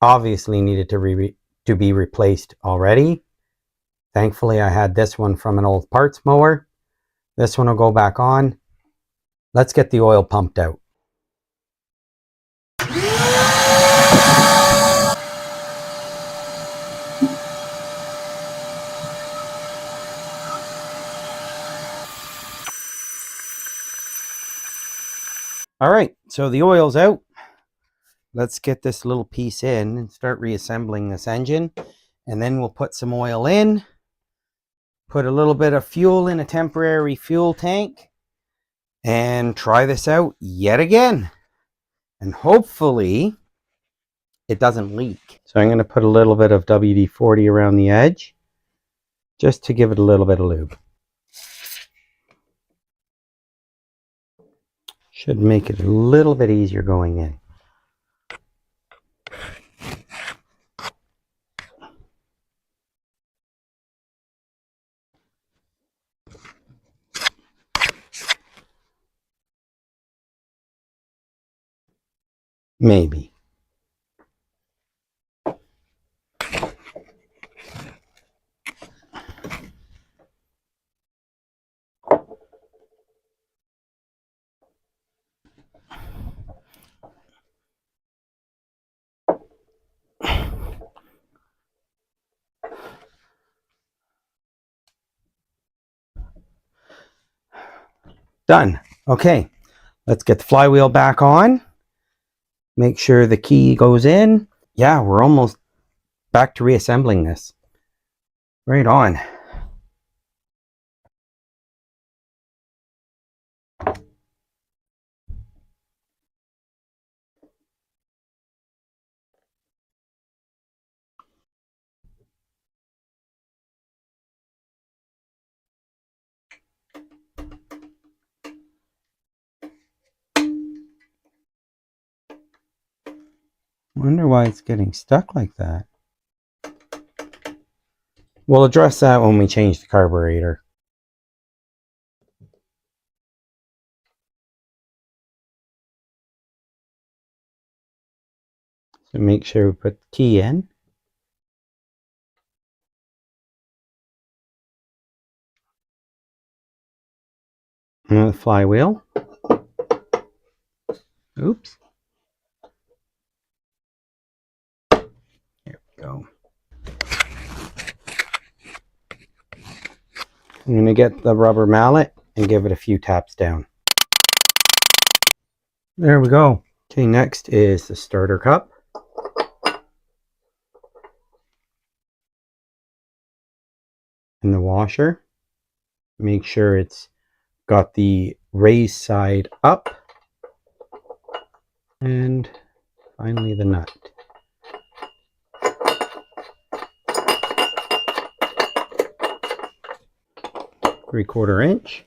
obviously needed to be replaced already. Thankfully, I had this one from an old parts mower. This one will go back on. Let's get the oil pumped out. All right, so the oil's out. Let's get this little piece in and start reassembling this engine. And then we'll put some oil in, put a little bit of fuel in a temporary fuel tank, and try this out yet again. And hopefully it doesn't leak. So I'm going to put a little bit of WD-40 around the edge, just to give it a little bit of lube. Should make it a little bit easier going in. Maybe. Done. Okay, let's get the flywheel back on. Make sure the key goes in. Yeah, we're almost back to reassembling this. Right on. Wonder why it's getting stuck like that. We'll address that when we change the carburetor. So make sure we put the key in. And the flywheel. Oops. There we go. I'm going to get the rubber mallet and give it a few taps down. There we go. Okay, next is the starter cup. And the washer. Make sure it's got the raised side up. And finally the nut. Three-quarter inch.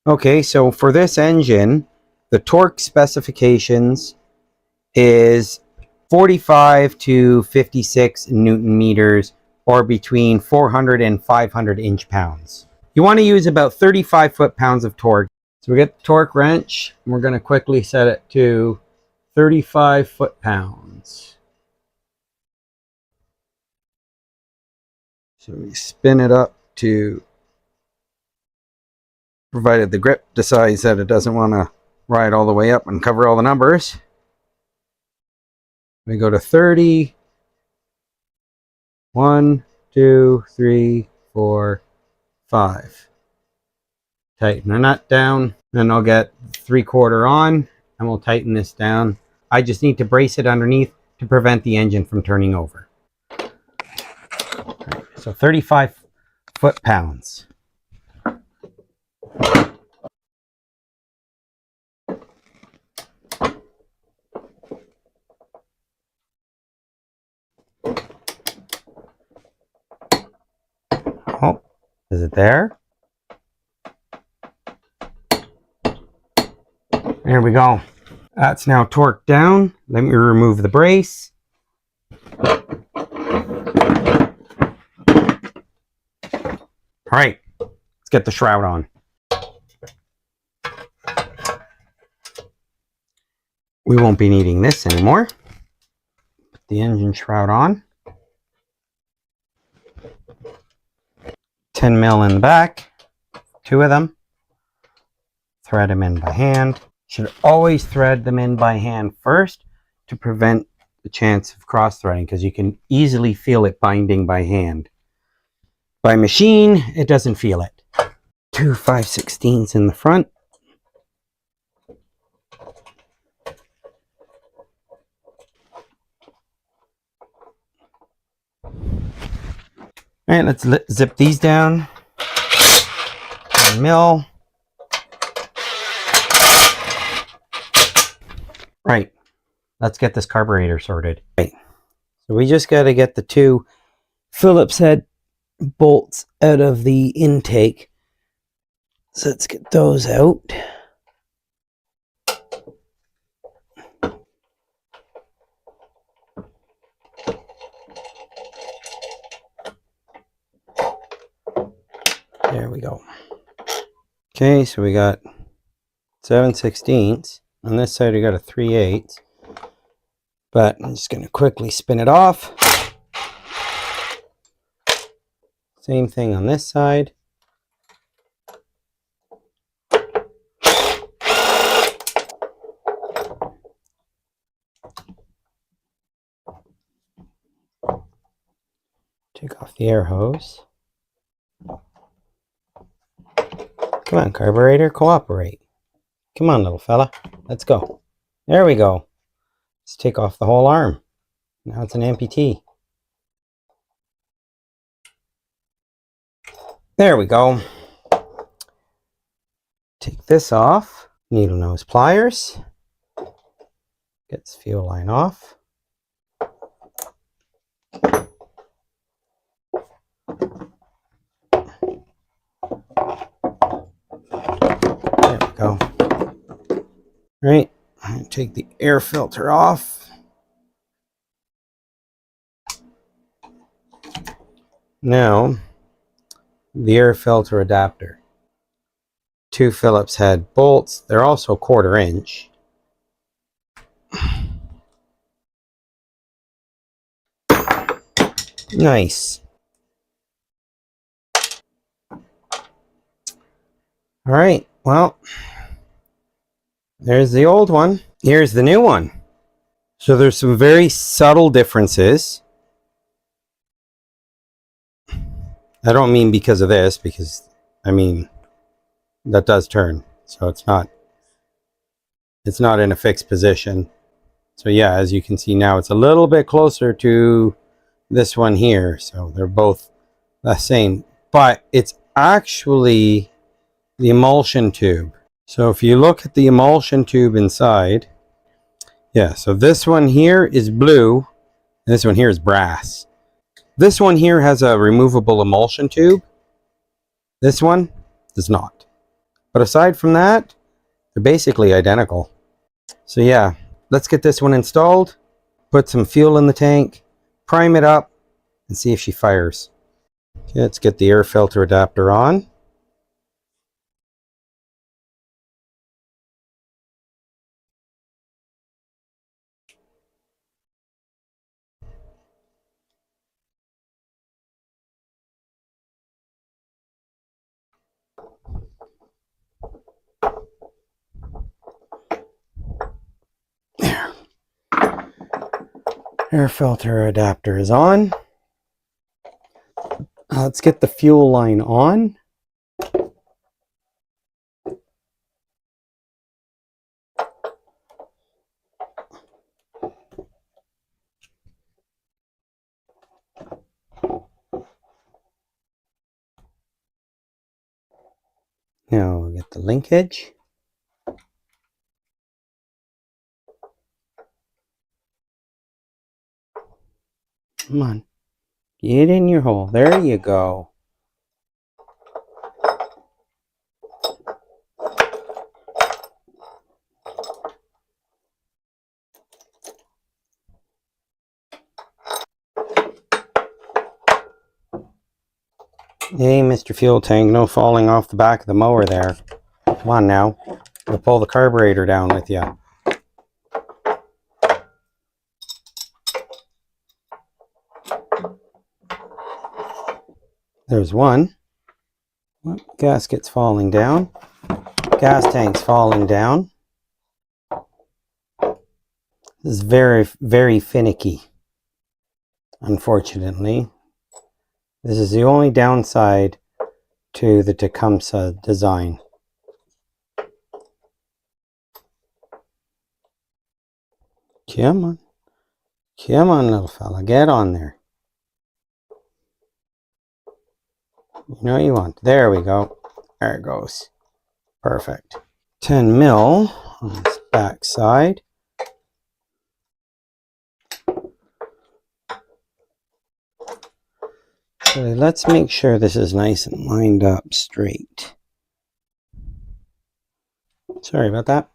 Okay, so for this engine, the torque specifications is 45 to 56 Newton meters, or between 400 and 500 inch-pounds. You want to use about 35 foot-pounds of torque. So we get the torque wrench, and we're going to quickly set it to 35 foot-pounds. So we spin it up to, provided the grip decides that it doesn't want to ride all the way up and cover all the numbers. We go to 30. 1, 2, 3, 4, 5. Tighten the nut down. Then I'll get 3/4 on and we'll tighten this down. I just need to brace it underneath to prevent the engine from turning over. Right, so 35 foot-pounds. Oh, is it there? There we go. That's now torqued down. Let me remove the brace. right, let's get the shroud on. We won't be needing this anymore. Put the engine shroud on. 10 mil in the back, 2 of them. Thread them in by hand. Should always thread them in by hand first to prevent the chance of cross threading, because you can easily feel it binding by hand. By machine, it doesn't feel it. 2 5/16 in the front. All right, let's zip these down. 1 mil. Right, let's get this carburetor sorted. Right, so we just got to get the 2 Phillips head bolts out of the intake. So let's get those out. There we go. Okay, so we got 7/16. On this side we got a 3/8. But I'm just going to quickly spin it off. Same thing on this side. Take off the air hose. Come on, carburetor, cooperate. Come on, little fella. Let's go. There we go. Let's take off the whole arm. Now it's an amputee. There we go. Take this off. Needle nose pliers. Get this fuel line off. There we go. All right, take the air filter off. Now, the air filter adapter. 2 Phillips head bolts. They're also 1/4 inch. Nice. All right, well, there's the old one. Here's the new one. So there's some very subtle differences. I don't mean because of this, because I mean that does turn, so it's not in a fixed position. So yeah, as you can see now, it's a little bit closer to this one here. So they're both the same, but it's actually the emulsion tube. So if you look at the emulsion tube inside, yeah, so this one here is blue, and this one here is brass. This one here has a removable emulsion tube. This one does not. But aside from that, they're basically identical. So yeah, let's get this one installed, put some fuel in the tank, prime it up, and see if she fires. Okay, let's get the air filter adapter on. There. Air filter adapter is on. Let's get the fuel line on. Now we'll get the linkage. Come on, get in your hole. There you go. Hey, Mr. Fuel Tank, no falling off the back of the mower there. Come on now. We'll pull the carburetor down with you. There's one. Gasket's falling down. Gas tank's falling down. This is very, very finicky. Unfortunately. This is the only downside to the Tecumseh design. Come on. Come on, little fella. Get on there. You know you want. There we go. There it goes. Perfect. 10 mil on this back side. So let's make sure this is nice and lined up straight. Sorry about that.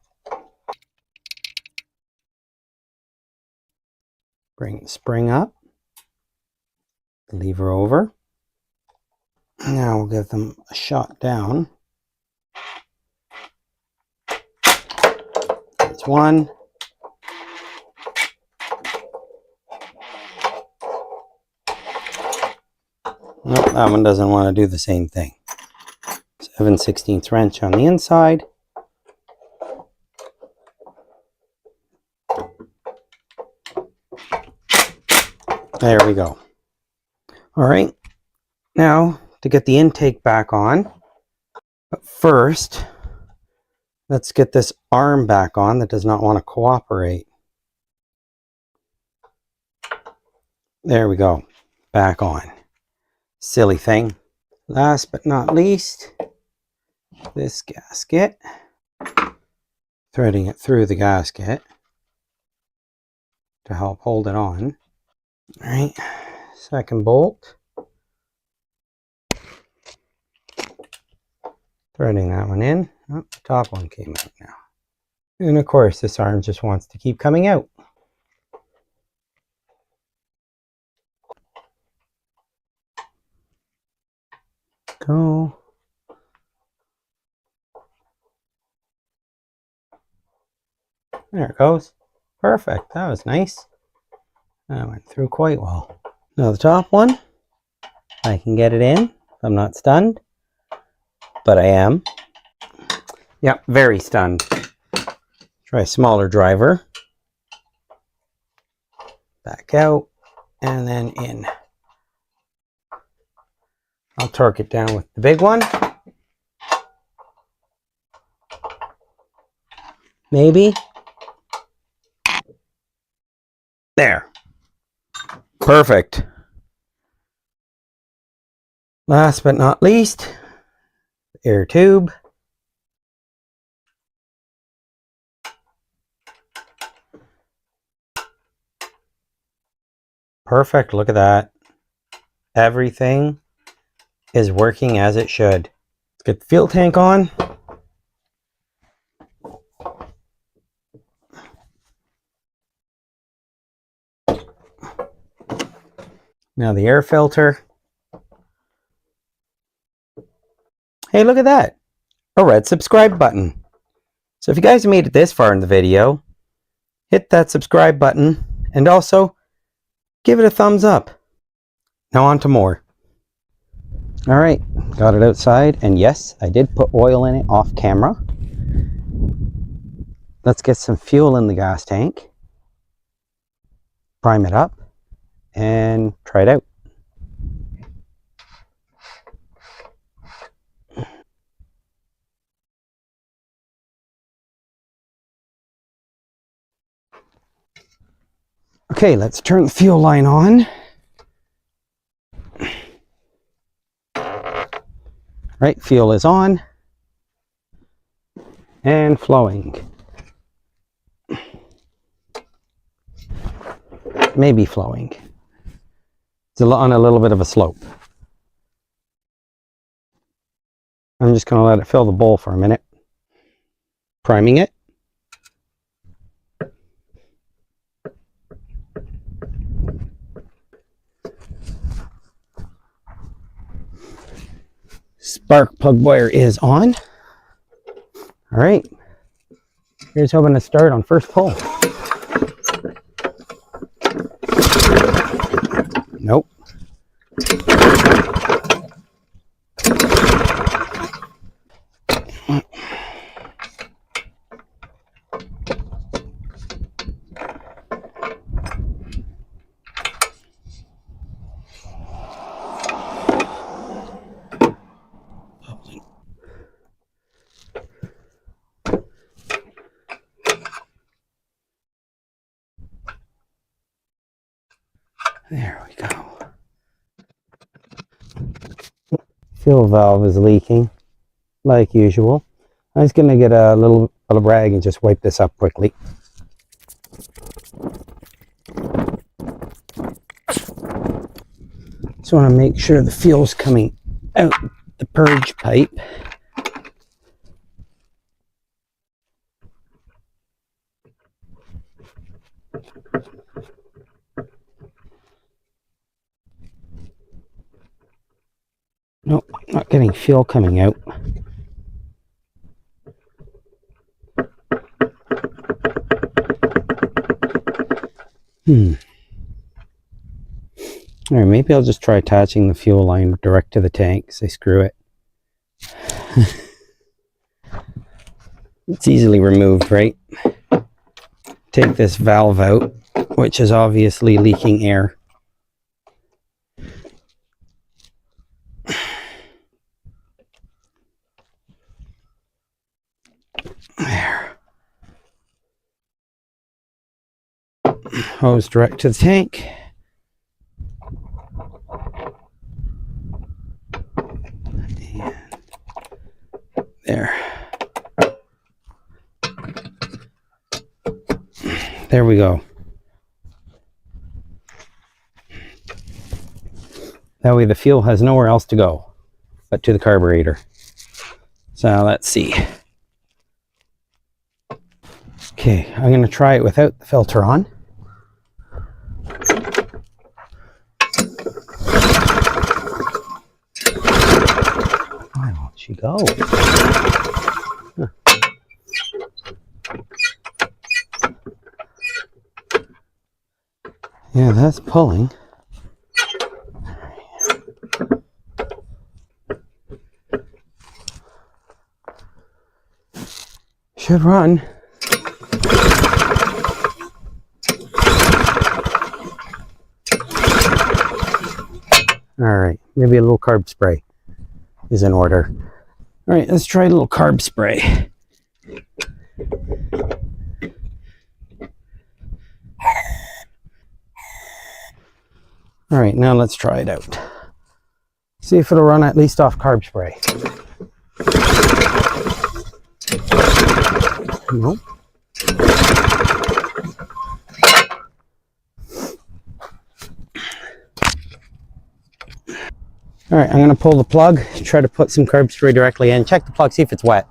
Bring the spring up. The lever over. Now we'll give them a shot down. That's one. Nope, that one doesn't want to do the same thing. 7/16 wrench on the inside. There we go. All right, now to get the intake back on. But first, let's get this arm back on that does not want to cooperate. There we go, back on. Silly thing. Last but not least, this gasket. Threading it through the gasket to help hold it on. All right, second bolt. Threading that one in. Oh, the top one came out now. And of course, this arm just wants to keep coming out. Go. There it goes. Perfect. That was nice. That went through quite well. Now the top one, I can get it in if I'm not stunned, but I am. Yep, very stunned. Try a smaller driver. Back out and then in. I'll torque it down with the big one. Maybe. There. Perfect. Last but not least, air tube. Perfect. Look at that. Everything is working as it should. Let's get the fuel tank on. Now the air filter. Hey, look at that. A red subscribe button. So if you guys made it this far in the video, hit that subscribe button and also give it a thumbs up. Now on to more. All right, got it outside, and yes, I did put oil in it off camera. Let's get some fuel in the gas tank, prime it up, and try it out. Okay, let's turn the fuel line on. Right, fuel is on and flowing. Maybe flowing. It's on a little bit of a slope. I'm just going to let it fill the bowl for a minute. Priming it. Spark plug wire is on. All right. Here's hoping to start on first pull. Nope. There we go. Fuel valve is leaking, like usual. I'm just going to get a little rag and just wipe this up quickly. Just want to make sure the fuel's coming out the purge pipe. Nope, not getting fuel coming out. Alright, maybe I'll just try attaching the fuel line direct to the tank. Say screw it. It's easily removed, right? Take this valve out, which is obviously leaking air. There. Hose direct to the tank. And there. There we go. That way the fuel has nowhere else to go but to the carburetor. So let's see. Okay, I'm going to try it without the filter on. Why won't she go? Huh. Yeah, that's pulling. Should run. Alright, maybe a little carb spray is in order. Alright, let's try a little carb spray. Alright, now let's try it out. See if it'll run at least off carb spray. Nope. All right, I'm going to pull the plug, try to put some carb spray directly in. Check the plug, see if it's wet.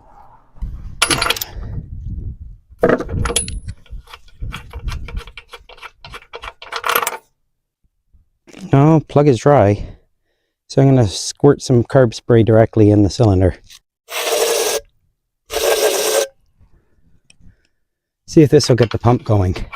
No, plug is dry. So I'm going to squirt some carb spray directly in the cylinder. See if this will get the pump going.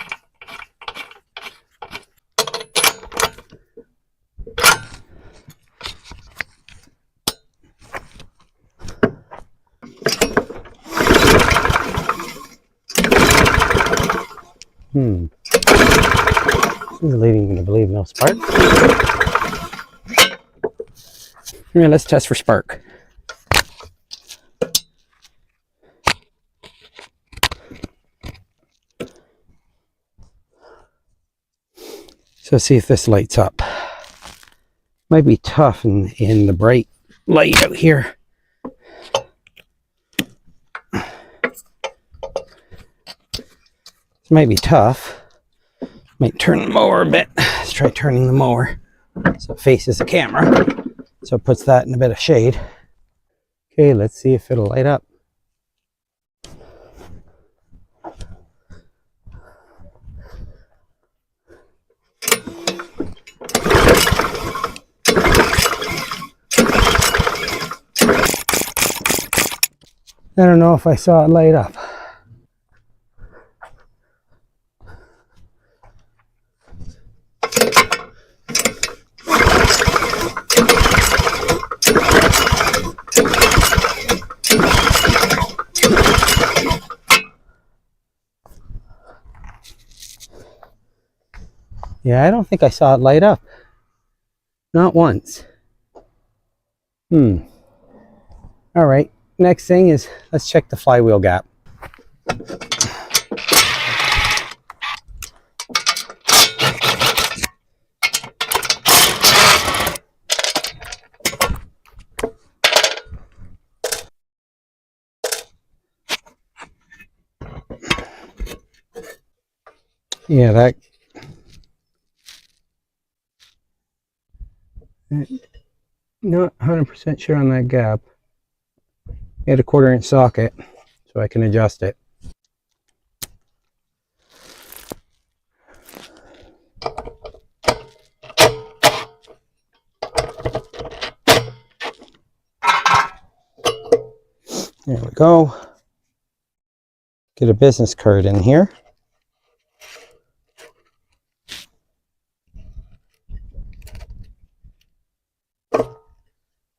This is leading to believe no spark. Alright, let's test for spark. So see if this lights up. Might be tough in the bright light out here. This might be tough. Might turn the mower a bit. Let's try turning the mower so it faces the camera. So it puts that in a bit of shade. Okay, let's see if it'll light up. I don't know if I saw it light up. Yeah, I don't think I saw it light up. Not once. All right, next thing is let's check the flywheel gap. Yeah, that not 100% sure on that gap. I had a 1/4 inch socket, so I can adjust it. There we go. Get a business card in here.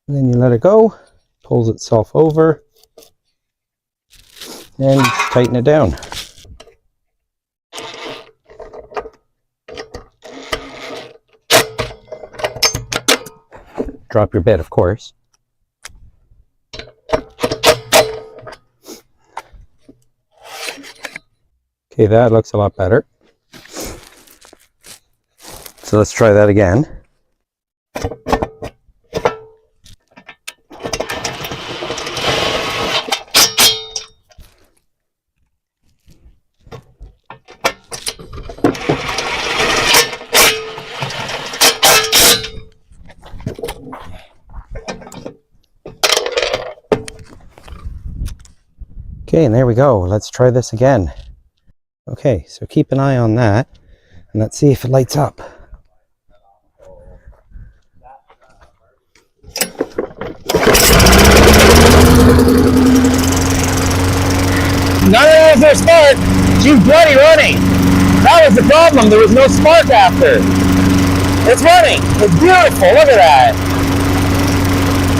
And then you let it go, pulls itself over, and tighten it down. Drop your bit, of course. Okay, that looks a lot better. So let's try that again. Okay, and there we go. Let's try this again. Okay, so keep an eye on that, and let's see if it lights up. Not only is there spark, she's bloody running. That was the problem. There was no spark after. It's running. It's beautiful. Look at that.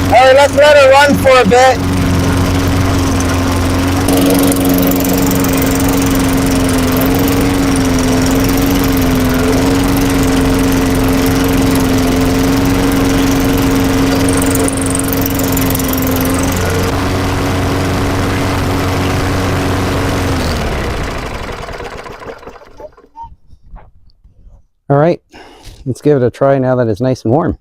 All right, let's let her run for a bit. All right, let's give it a try now that it's nice and warm.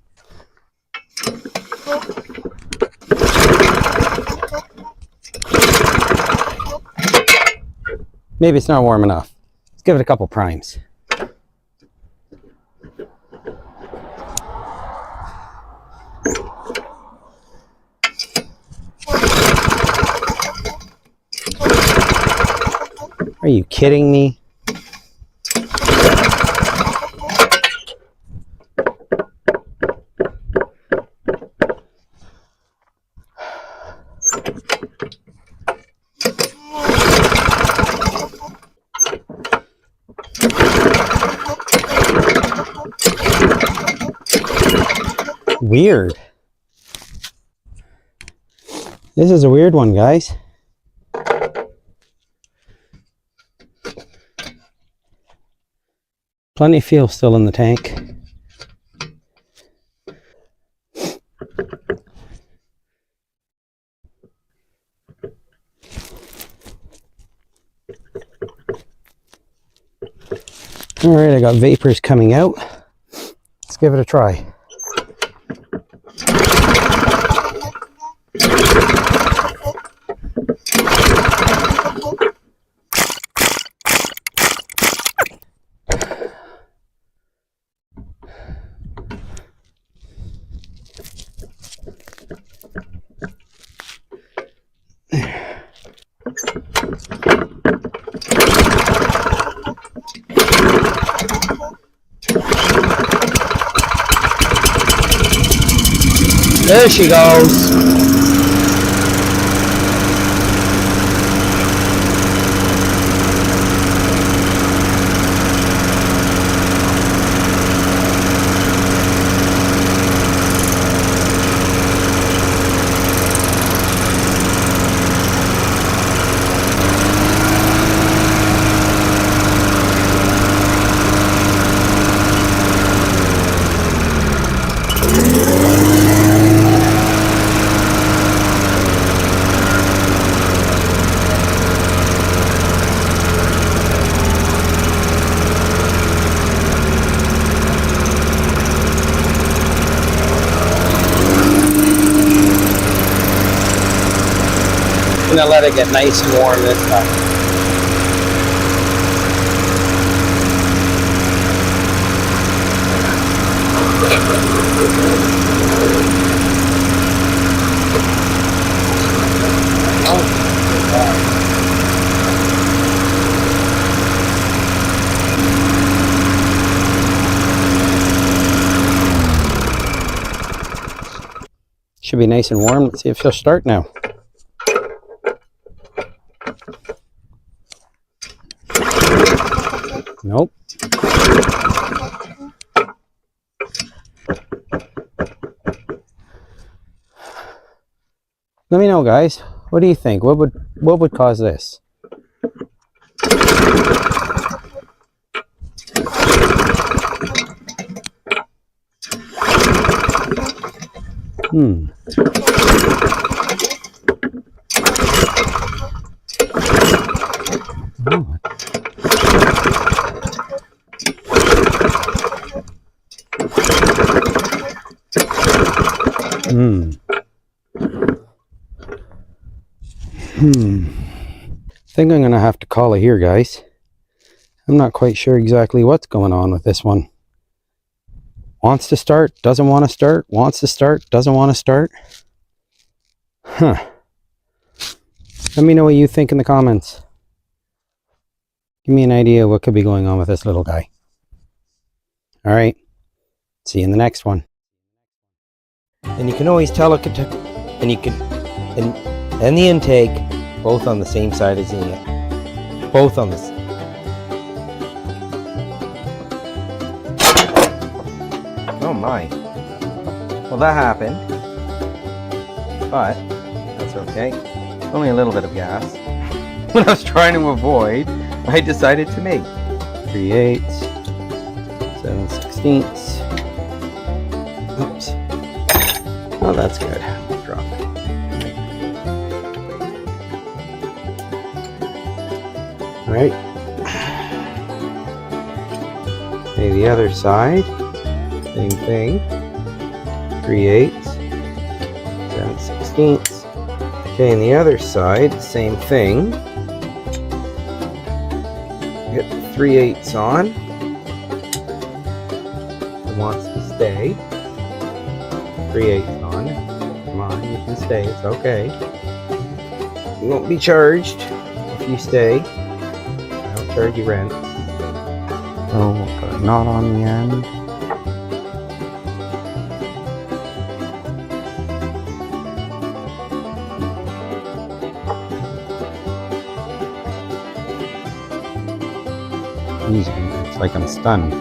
Maybe it's not warm enough. Let's give it a couple primes. Are you kidding me? Weird. This is a weird one, guys. Plenty of fuel still in the tank. All right, I got vapors coming out. Let's give it a try. There she goes. gonna let it get nice and warm this time. Should be nice and warm. Let's see if she'll start now. Nope. Let me know, guys. What do you think? What would cause this? Oh. I think I'm gonna have to call it here, guys. I'm not quite sure exactly what's going on with this one. Wants to start, doesn't want to start, wants to start, doesn't want to start. Huh. Let me know what you think in the comments. Give me an idea of what could be going on with this little guy. All right. See you in the next one. And you can always tell it could, and you can, and the intake, both on the same side as the, both on this. Oh my. Well, that happened, but that's okay. Only a little bit of gas. What I was trying to avoid, I decided to make 3/8, 7/16. Oops. Oh, that's good. Drop it. All right. Okay, the other side, same thing. 3/8, 7/16. Okay, and the other side, same thing. Get the 3/8 on. It wants to stay. 3/8 on. Come on, you can stay. It's okay. You won't be charged if you stay. I don't charge you rent. Oh, we'll put a knot on the end. It's like I'm stunned.